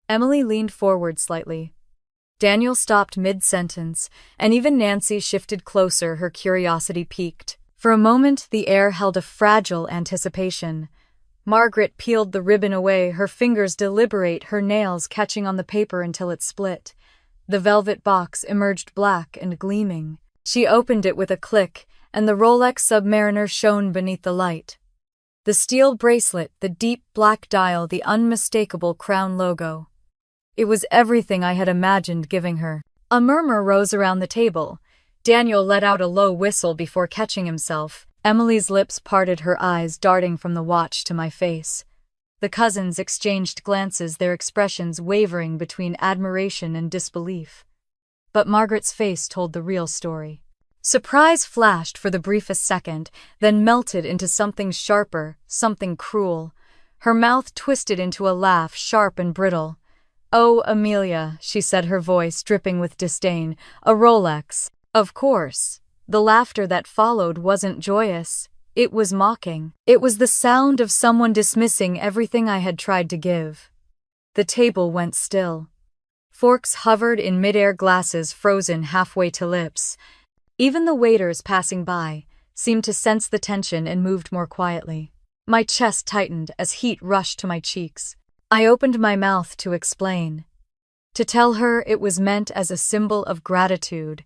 Emily leaned forward slightly. Daniel stopped mid-sentence, and even Nancy shifted closer, her curiosity piqued. For a moment, the air held a fragile anticipation. Margaret peeled the ribbon away, her fingers deliberate, her nails catching on the paper until it split. The velvet box emerged black and gleaming. She opened it with a click, and the Rolex Submariner shone beneath the light. The steel bracelet, the deep black dial, the unmistakable crown logo. It was everything I had imagined giving her. A murmur rose around the table. Daniel let out a low whistle before catching himself. Emily's lips parted, her eyes darting from the watch to my face. The cousins exchanged glances, their expressions wavering between admiration and disbelief. but Margaret's face told the real story. Surprise flashed for the briefest second, then melted into something sharper, something cruel. Her mouth twisted into a laugh, sharp and brittle. "Oh, Amelia," she said, her voice dripping with disdain, "a Rolex." Of course. The laughter that followed wasn't joyous. It was mocking. It was the sound of someone dismissing everything I had tried to give. The table went still. Forks hovered in midair, glasses frozen halfway to lips. Even the waiters passing by seemed to sense the tension and moved more quietly. My chest tightened as heat rushed to my cheeks. I opened my mouth to explain. To tell her it was meant as a symbol of gratitude,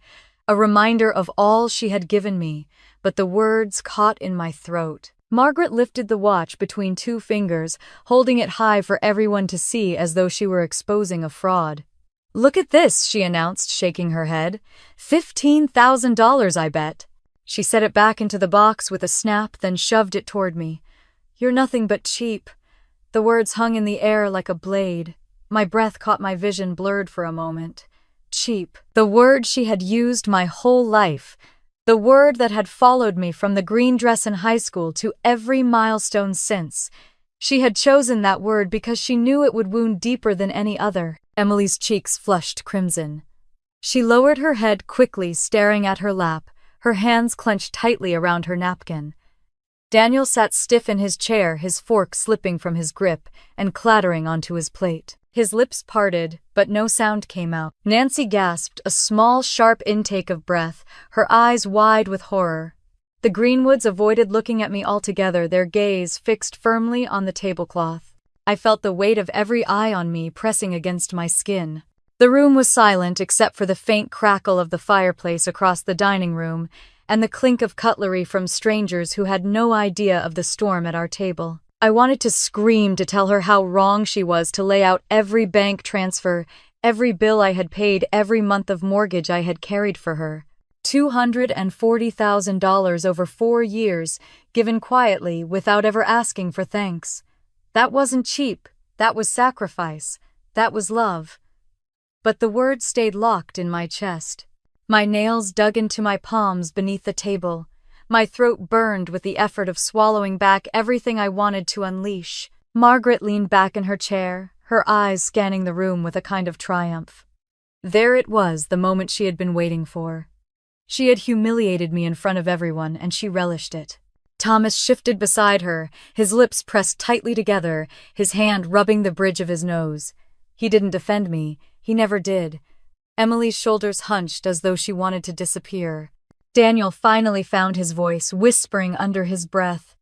a reminder of all she had given me, but the words caught in my throat. Margaret lifted the watch between two fingers, holding it high for everyone to see as though she were exposing a fraud. "Look at this," she announced, shaking her head. $15,000, I bet." She set it back into the box with a snap, then shoved it toward me. "You're nothing but cheap." The words hung in the air like a blade. My breath caught my vision blurred for a moment. Cheap. The word she had used my whole life. The word that had followed me from the green dress in high school to every milestone since. She had chosen that word because she knew it would wound deeper than any other. Emily's cheeks flushed crimson. She lowered her head quickly, staring at her lap, her hands clenched tightly around her napkin. Daniel sat stiff in his chair, his fork slipping from his grip and clattering onto his plate. His lips parted, but no sound came out. Nancy gasped, a small, sharp intake of breath, her eyes wide with horror. The Greenwoods avoided looking at me altogether, their gaze fixed firmly on the tablecloth. I felt the weight of every eye on me pressing against my skin. The room was silent except for the faint crackle of the fireplace across the dining room and the clink of cutlery from strangers who had no idea of the storm at our table. I wanted to scream to tell her how wrong she was to lay out every bank transfer, every bill I had paid, every month of mortgage I had carried for her. $240,000 over 4 years, given quietly without ever asking for thanks. That wasn't cheap, that was sacrifice, that was love. But the words stayed locked in my chest. My nails dug into my palms beneath the table. My throat burned with the effort of swallowing back everything I wanted to unleash. Margaret leaned back in her chair, her eyes scanning the room with a kind of triumph. There it was, the moment she had been waiting for. She had humiliated me in front of everyone, and she relished it. Thomas shifted beside her, his lips pressed tightly together, his hand rubbing the bridge of his nose. He didn't defend me. He never did. Emily's shoulders hunched as though she wanted to disappear. Daniel finally found his voice, whispering under his breath,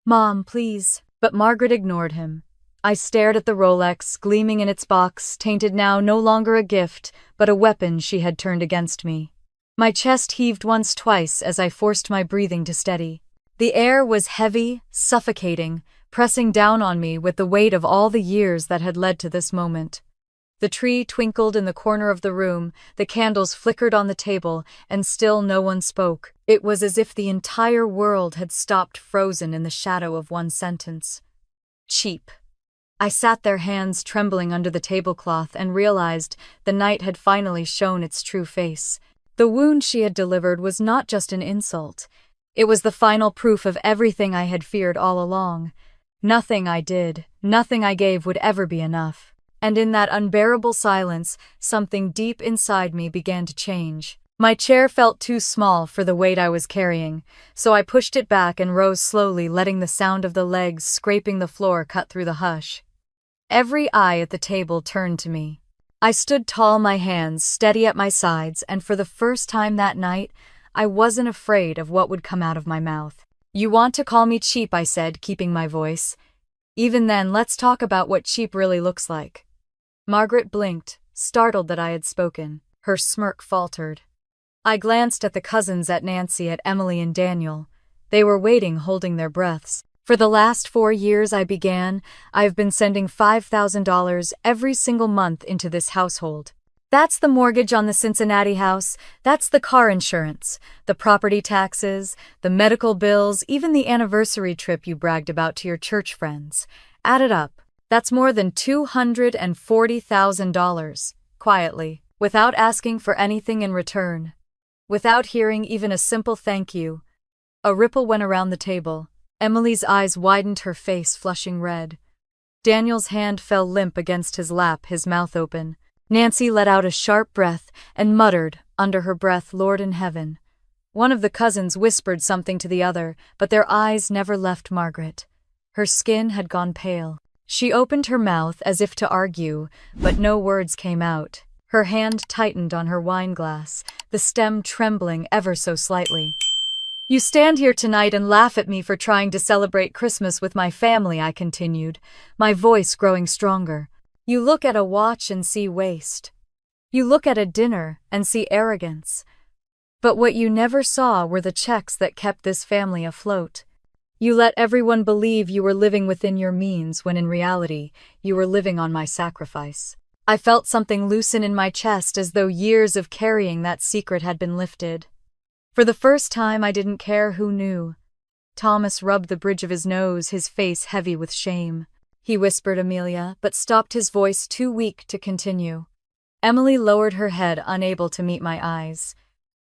"Mom, please." But Margaret ignored him. I stared at the Rolex, gleaming in its box, tainted now no longer a gift, but a weapon she had turned against me. My chest heaved once, twice, as I forced my breathing to steady. The air was heavy, suffocating, pressing down on me with the weight of all the years that had led to this moment. The tree twinkled in the corner of the room, the candles flickered on the table, and still no one spoke. It was as if the entire world had stopped, frozen in the shadow of one sentence. Cheap. I sat there, hands trembling under the tablecloth, and realized the night had finally shown its true face. The wound she had delivered was not just an insult. It was the final proof of everything I had feared all along. Nothing I did, nothing I gave would ever be enough. And in that unbearable silence, something deep inside me began to change. My chair felt too small for the weight I was carrying, so I pushed it back and rose slowly, letting the sound of the legs scraping the floor cut through the hush. Every eye at the table turned to me. I stood tall, my hands steady at my sides, and for the first time that night, I wasn't afraid of what would come out of my mouth. "You want to call me cheap," I said, keeping my voice. "Even then, let's talk about what cheap really looks like." Margaret blinked, startled that I had spoken. Her smirk faltered. I glanced at the cousins, at Nancy, at Emily and Daniel. They were waiting, holding their breaths. "For the last 4 years," I began, "I've been sending $5,000 every single month into this household. That's the mortgage on the Cincinnati house, that's the car insurance, the property taxes, the medical bills, even the anniversary trip you bragged about to your church friends. Add it up. That's more than $240,000. Quietly, without asking for anything in return. Without hearing even a simple thank you. A ripple went around the table. Emily's eyes widened, her face flushing red. Daniel's hand fell limp against his lap, his mouth open. Nancy let out a sharp breath and muttered, under her breath, "Lord in heaven." One of the cousins whispered something to the other, but their eyes never left Margaret. Her skin had gone pale. She opened her mouth as if to argue, but no words came out. Her hand tightened on her wine glass, the stem trembling ever so slightly. "You stand here tonight and laugh at me for trying to celebrate Christmas with my family," I continued, my voice growing stronger. "You look at a watch and see waste. You look at a dinner and see arrogance. But what you never saw were the checks that kept this family afloat. You let everyone believe you were living within your means when in reality, you were living on my sacrifice." I felt something loosen in my chest, as though years of carrying that secret had been lifted. For the first time, I didn't care who knew. Thomas rubbed the bridge of his nose, his face heavy with shame. "He whispered, Amelia," but stopped, his voice too weak to continue. Emily lowered her head, unable to meet my eyes.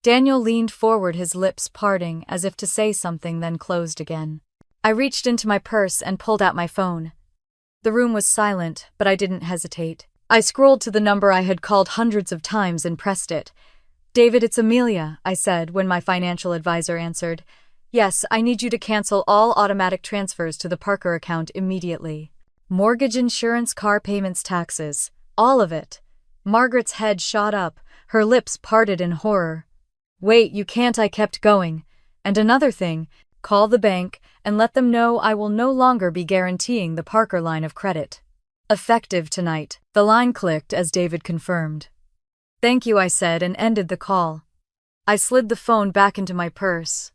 Daniel leaned forward, his lips parting as if to say something, then closed again. I reached into my purse and pulled out my phone. The room was silent, but I didn't hesitate. I scrolled to the number I had called hundreds of times and pressed it. "David, it's Amelia," I said when my financial advisor answered. "Yes, I need you to cancel all automatic transfers to the Parker account immediately. Mortgage, insurance, car payments, taxes. All of it." Margaret's head shot up, her lips parted in horror. "Wait, you can't," I kept going. "And another thing, call the bank and let them know I will no longer be guaranteeing the Parker line of credit. Effective tonight." The line clicked as David confirmed. "Thank you," I said, and ended the call. I slid the phone back into my purse.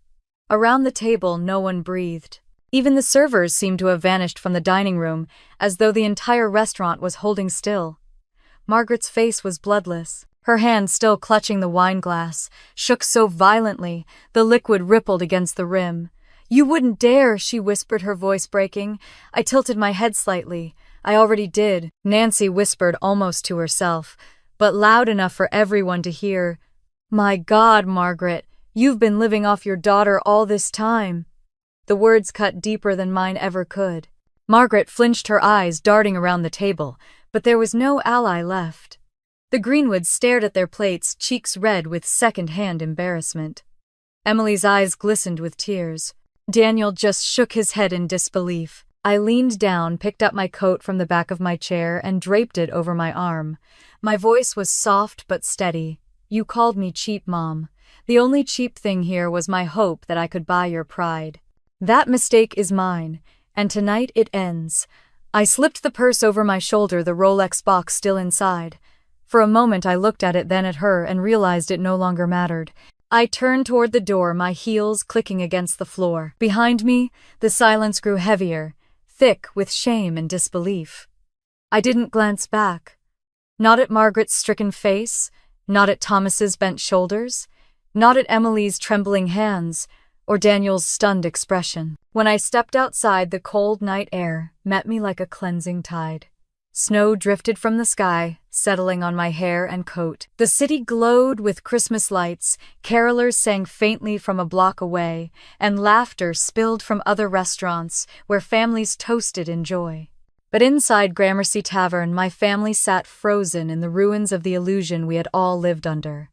Around the table, no one breathed. Even the servers seemed to have vanished from the dining room, as though the entire restaurant was holding still. Margaret's face was bloodless. Her hand, still clutching the wine glass, shook so violently the liquid rippled against the rim. "You wouldn't dare," she whispered, her voice breaking. I tilted my head slightly. "I already did," Nancy whispered almost to herself, but loud enough for everyone to hear. "My God, Margaret, you've been living off your daughter all this time." The words cut deeper than mine ever could. Margaret flinched, her eyes darting around the table, but there was no ally left. The Greenwoods stared at their plates, cheeks red with second-hand embarrassment. Emily's eyes glistened with tears. Daniel just shook his head in disbelief. I leaned down, picked up my coat from the back of my chair, and draped it over my arm. My voice was soft but steady. "You called me cheap, Mom. The only cheap thing here was my hope that I could buy your pride. That mistake is mine, and tonight it ends." I slipped the purse over my shoulder, the Rolex box still inside. For a moment I looked at it, then at her, and realized it no longer mattered. I turned toward the door, my heels clicking against the floor. Behind me, the silence grew heavier, thick with shame and disbelief. I didn't glance back. Not at Margaret's stricken face, not at Thomas's bent shoulders, not at Emily's trembling hands, or Daniel's stunned expression. When I stepped outside, the cold night air met me like a cleansing tide. Snow drifted from the sky, settling on my hair and coat. The city glowed with Christmas lights, carolers sang faintly from a block away, and laughter spilled from other restaurants where families toasted in joy. But inside Gramercy Tavern, my family sat frozen in the ruins of the illusion we had all lived under.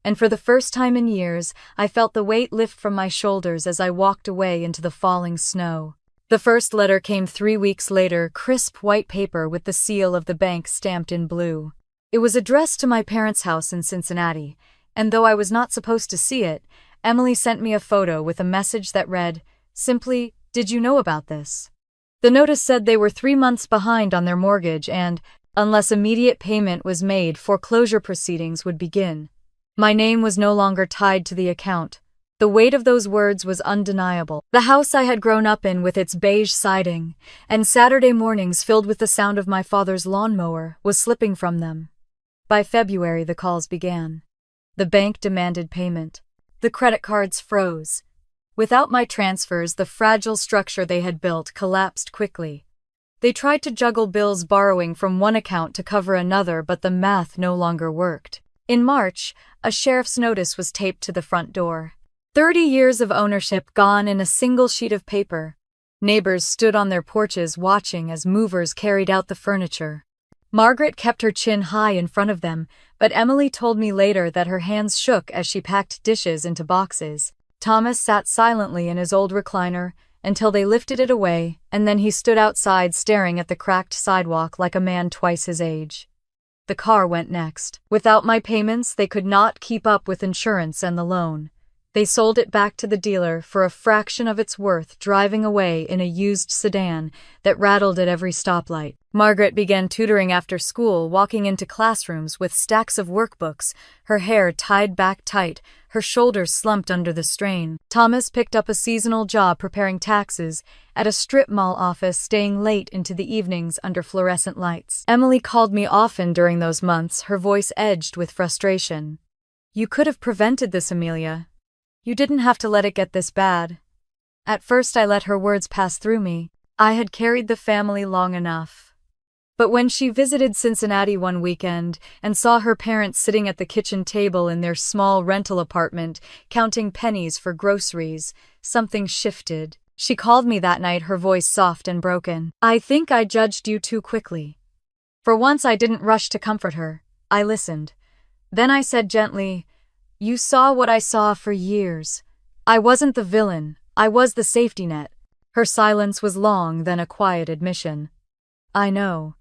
And for the first time in years, I felt the weight lift from my shoulders as I walked away into the falling snow. The first letter came 3 weeks later, crisp white paper with the seal of the bank stamped in blue. It was addressed to my parents' house in Cincinnati, and though I was not supposed to see it, Emily sent me a photo with a message that read, simply, "Did you know about this?" The notice said they were 3 months behind on their mortgage and, unless immediate payment was made, foreclosure proceedings would begin. My name was no longer tied to the account. The weight of those words was undeniable. The house I had grown up in with its beige siding, and Saturday mornings filled with the sound of my father's lawnmower, was slipping from them. By February, the calls began. The bank demanded payment. The credit cards froze. Without my transfers, the fragile structure they had built collapsed quickly. They tried to juggle bills borrowing from one account to cover another, but the math no longer worked. In March, a sheriff's notice was taped to the front door. 30 years of ownership gone in a single sheet of paper. Neighbors stood on their porches watching as movers carried out the furniture. Margaret kept her chin high in front of them, but Emily told me later that her hands shook as she packed dishes into boxes. Thomas sat silently in his old recliner until they lifted it away, and then he stood outside staring at the cracked sidewalk like a man twice his age. The car went next. Without my payments, they could not keep up with insurance and the loan. They sold it back to the dealer for a fraction of its worth, driving away in a used sedan that rattled at every stoplight. Margaret began tutoring after school, walking into classrooms with stacks of workbooks, her hair tied back tight, her shoulders slumped under the strain. Thomas picked up a seasonal job preparing taxes at a strip mall office, staying late into the evenings under fluorescent lights. Emily called me often during those months, her voice edged with frustration. "You could have prevented this, Amelia. You didn't have to let it get this bad." At first I let her words pass through me. I had carried the family long enough. But when she visited Cincinnati one weekend and saw her parents sitting at the kitchen table in their small rental apartment, counting pennies for groceries, something shifted. She called me that night, her voice soft and broken. "I think I judged you too quickly." For once I didn't rush to comfort her. I listened. Then I said gently, "You saw what I saw for years. I wasn't the villain, I was the safety net." Her silence was long, then a quiet admission. "I know."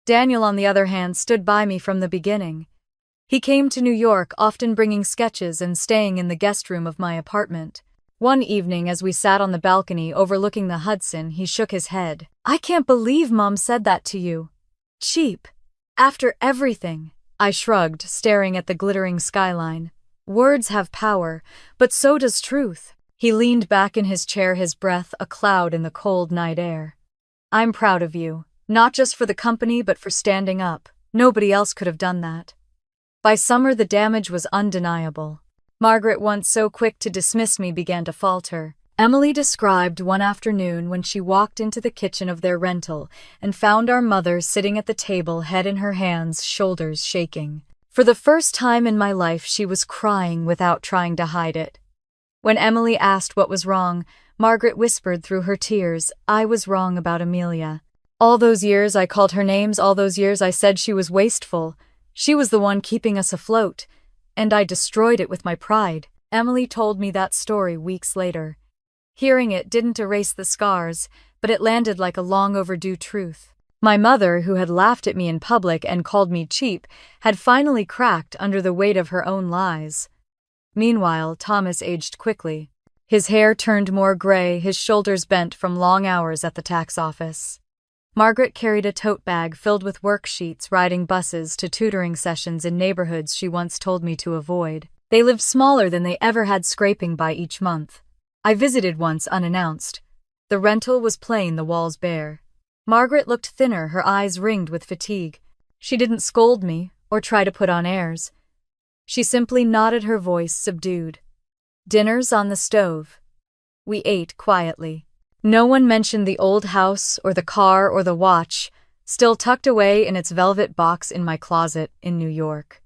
Daniel, on the other hand, stood by me from the beginning. He came to New York, often bringing sketches and staying in the guest room of my apartment. One evening, as we sat on the balcony overlooking the Hudson, he shook his head. "I can't believe Mom said that to you. Cheap. After everything." I shrugged, staring at the glittering skyline. "Words have power, but so does truth." He leaned back in his chair, his breath a cloud in the cold night air. "I'm proud of you. Not just for the company, but for standing up. Nobody else could have done that." By summer, the damage was undeniable. Margaret, once so quick to dismiss me, began to falter. Emily described one afternoon when she walked into the kitchen of their rental and found our mother sitting at the table, head in her hands, shoulders shaking. For the first time in my life, she was crying without trying to hide it. When Emily asked what was wrong, Margaret whispered through her tears, "I was wrong about Amelia. All those years I called her names, all those years I said she was wasteful. She was the one keeping us afloat, and I destroyed it with my pride." Emily told me that story weeks later. Hearing it didn't erase the scars, but it landed like a long overdue truth. My mother, who had laughed at me in public and called me cheap, had finally cracked under the weight of her own lies. Meanwhile, Thomas aged quickly. His hair turned more gray, his shoulders bent from long hours at the tax office. Margaret carried a tote bag filled with worksheets, riding buses to tutoring sessions in neighborhoods she once told me to avoid. They lived smaller than they ever had, scraping by each month. I visited once unannounced. The rental was plain, the walls bare. Margaret looked thinner, her eyes ringed with fatigue. She didn't scold me or try to put on airs. She simply nodded, her voice subdued. Dinner's on the stove. We ate quietly. No one mentioned the old house or the car or the watch, still tucked away in its velvet box in my closet in New York.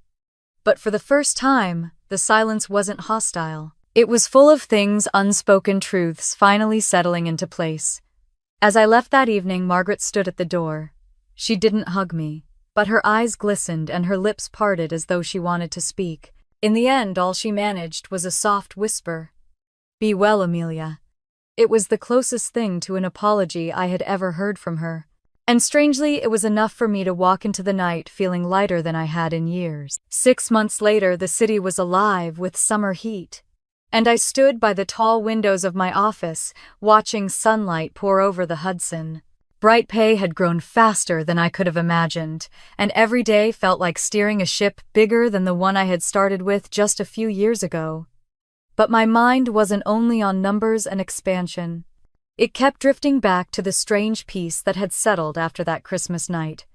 But for the first time, the silence wasn't hostile. It was full of things, unspoken truths finally settling into place. As I left that evening, Margaret stood at the door. She didn't hug me, but her eyes glistened and her lips parted as though she wanted to speak. In the end, all she managed was a soft whisper. "Be well, Amelia." It was the closest thing to an apology I had ever heard from her. And strangely, it was enough for me to walk into the night feeling lighter than I had in years. 6 months later, the city was alive with summer heat. And I stood by the tall windows of my office, watching sunlight pour over the Hudson. Bright Pay had grown faster than I could have imagined, and every day felt like steering a ship bigger than the one I had started with just a few years ago. But my mind wasn't only on numbers and expansion. It kept drifting back to the strange peace that had settled after that Christmas night.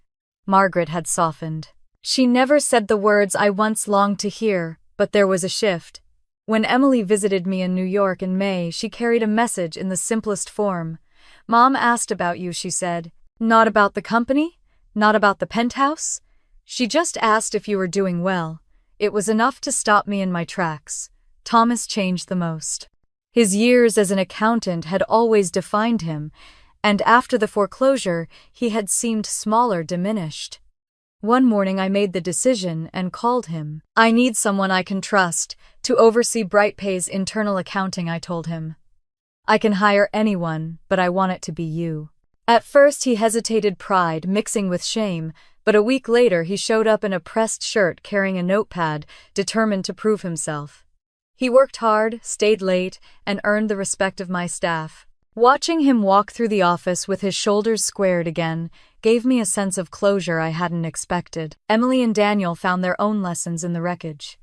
Margaret had softened. She never said the words I once longed to hear, but there was a shift. When Emily visited me in New York in May, she carried a message in the simplest form. "Mom asked about you," she said. Not about the company? Not about the penthouse? She just asked if you were doing well. It was enough to stop me in my tracks. Thomas changed the most. His years as an accountant had always defined him, and after the foreclosure, he had seemed smaller, diminished. One morning I made the decision and called him. I need someone I can trust to oversee BrightPay's internal accounting, I told him. I can hire anyone, but I want it to be you. At first he hesitated, pride mixing with shame, but a week later he showed up in a pressed shirt carrying a notepad, determined to prove himself. He worked hard, stayed late, and earned the respect of my staff. Watching him walk through the office with his shoulders squared again gave me a sense of closure I hadn't expected. Emily and Daniel found their own lessons in the wreckage.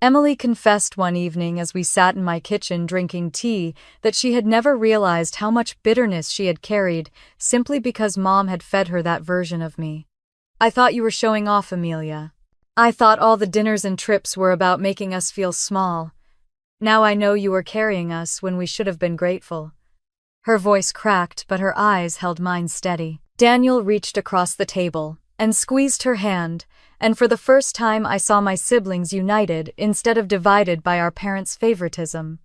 Emily confessed one evening as we sat in my kitchen drinking tea that she had never realized how much bitterness she had carried simply because Mom had fed her that version of me. I thought you were showing off, Amelia. I thought all the dinners and trips were about making us feel small. Now I know you were carrying us when we should have been grateful. Her voice cracked, but her eyes held mine steady. Daniel reached across the table and squeezed her hand, and for the first time I saw my siblings united instead of divided by our parents' favoritism.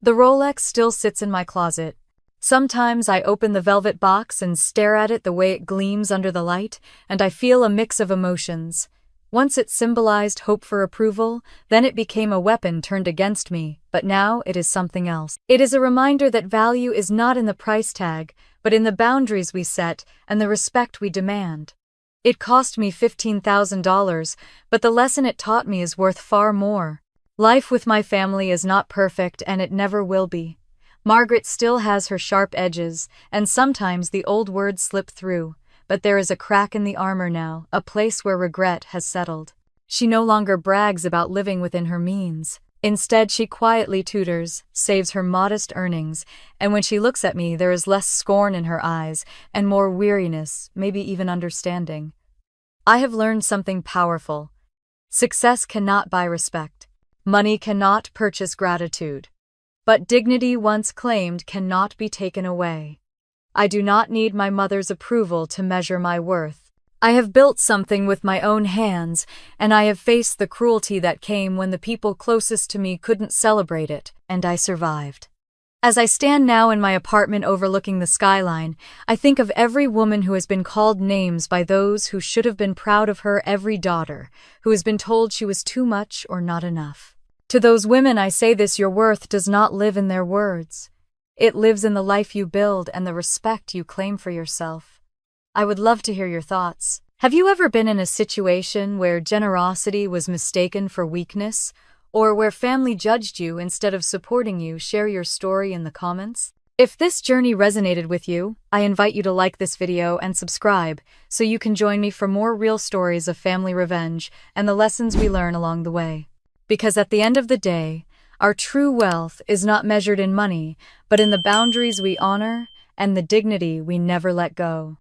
The Rolex still sits in my closet. Sometimes I open the velvet box and stare at it the way it gleams under the light, and I feel a mix of emotions. Once it symbolized hope for approval, then it became a weapon turned against me, but now it is something else. It is a reminder that value is not in the price tag, but in the boundaries we set and the respect we demand. It cost me $15,000, but the lesson it taught me is worth far more. Life with my family is not perfect, and it never will be. Margaret still has her sharp edges, and sometimes the old words slip through. But there is a crack in the armor now, a place where regret has settled. She no longer brags about living within her means. Instead, she quietly tutors, saves her modest earnings, and when she looks at me, there is less scorn in her eyes and more weariness, maybe even understanding. I have learned something powerful. Success cannot buy respect. Money cannot purchase gratitude. But dignity once claimed cannot be taken away. I do not need my mother's approval to measure my worth. I have built something with my own hands, and I have faced the cruelty that came when the people closest to me couldn't celebrate it, and I survived. As I stand now in my apartment overlooking the skyline, I think of every woman who has been called names by those who should have been proud of her, every daughter who has been told she was too much or not enough. To those women I say this: your worth does not live in their words. It lives in the life you build and the respect you claim for yourself. I would love to hear your thoughts. Have you ever been in a situation where generosity was mistaken for weakness, or where family judged you instead of supporting you? Share your story in the comments. If this journey resonated with you, I invite you to like this video and subscribe so you can join me for more real stories of family revenge and the lessons we learn along the way. Because at the end of the day, our true wealth is not measured in money, but in the boundaries we honor and the dignity we never let go.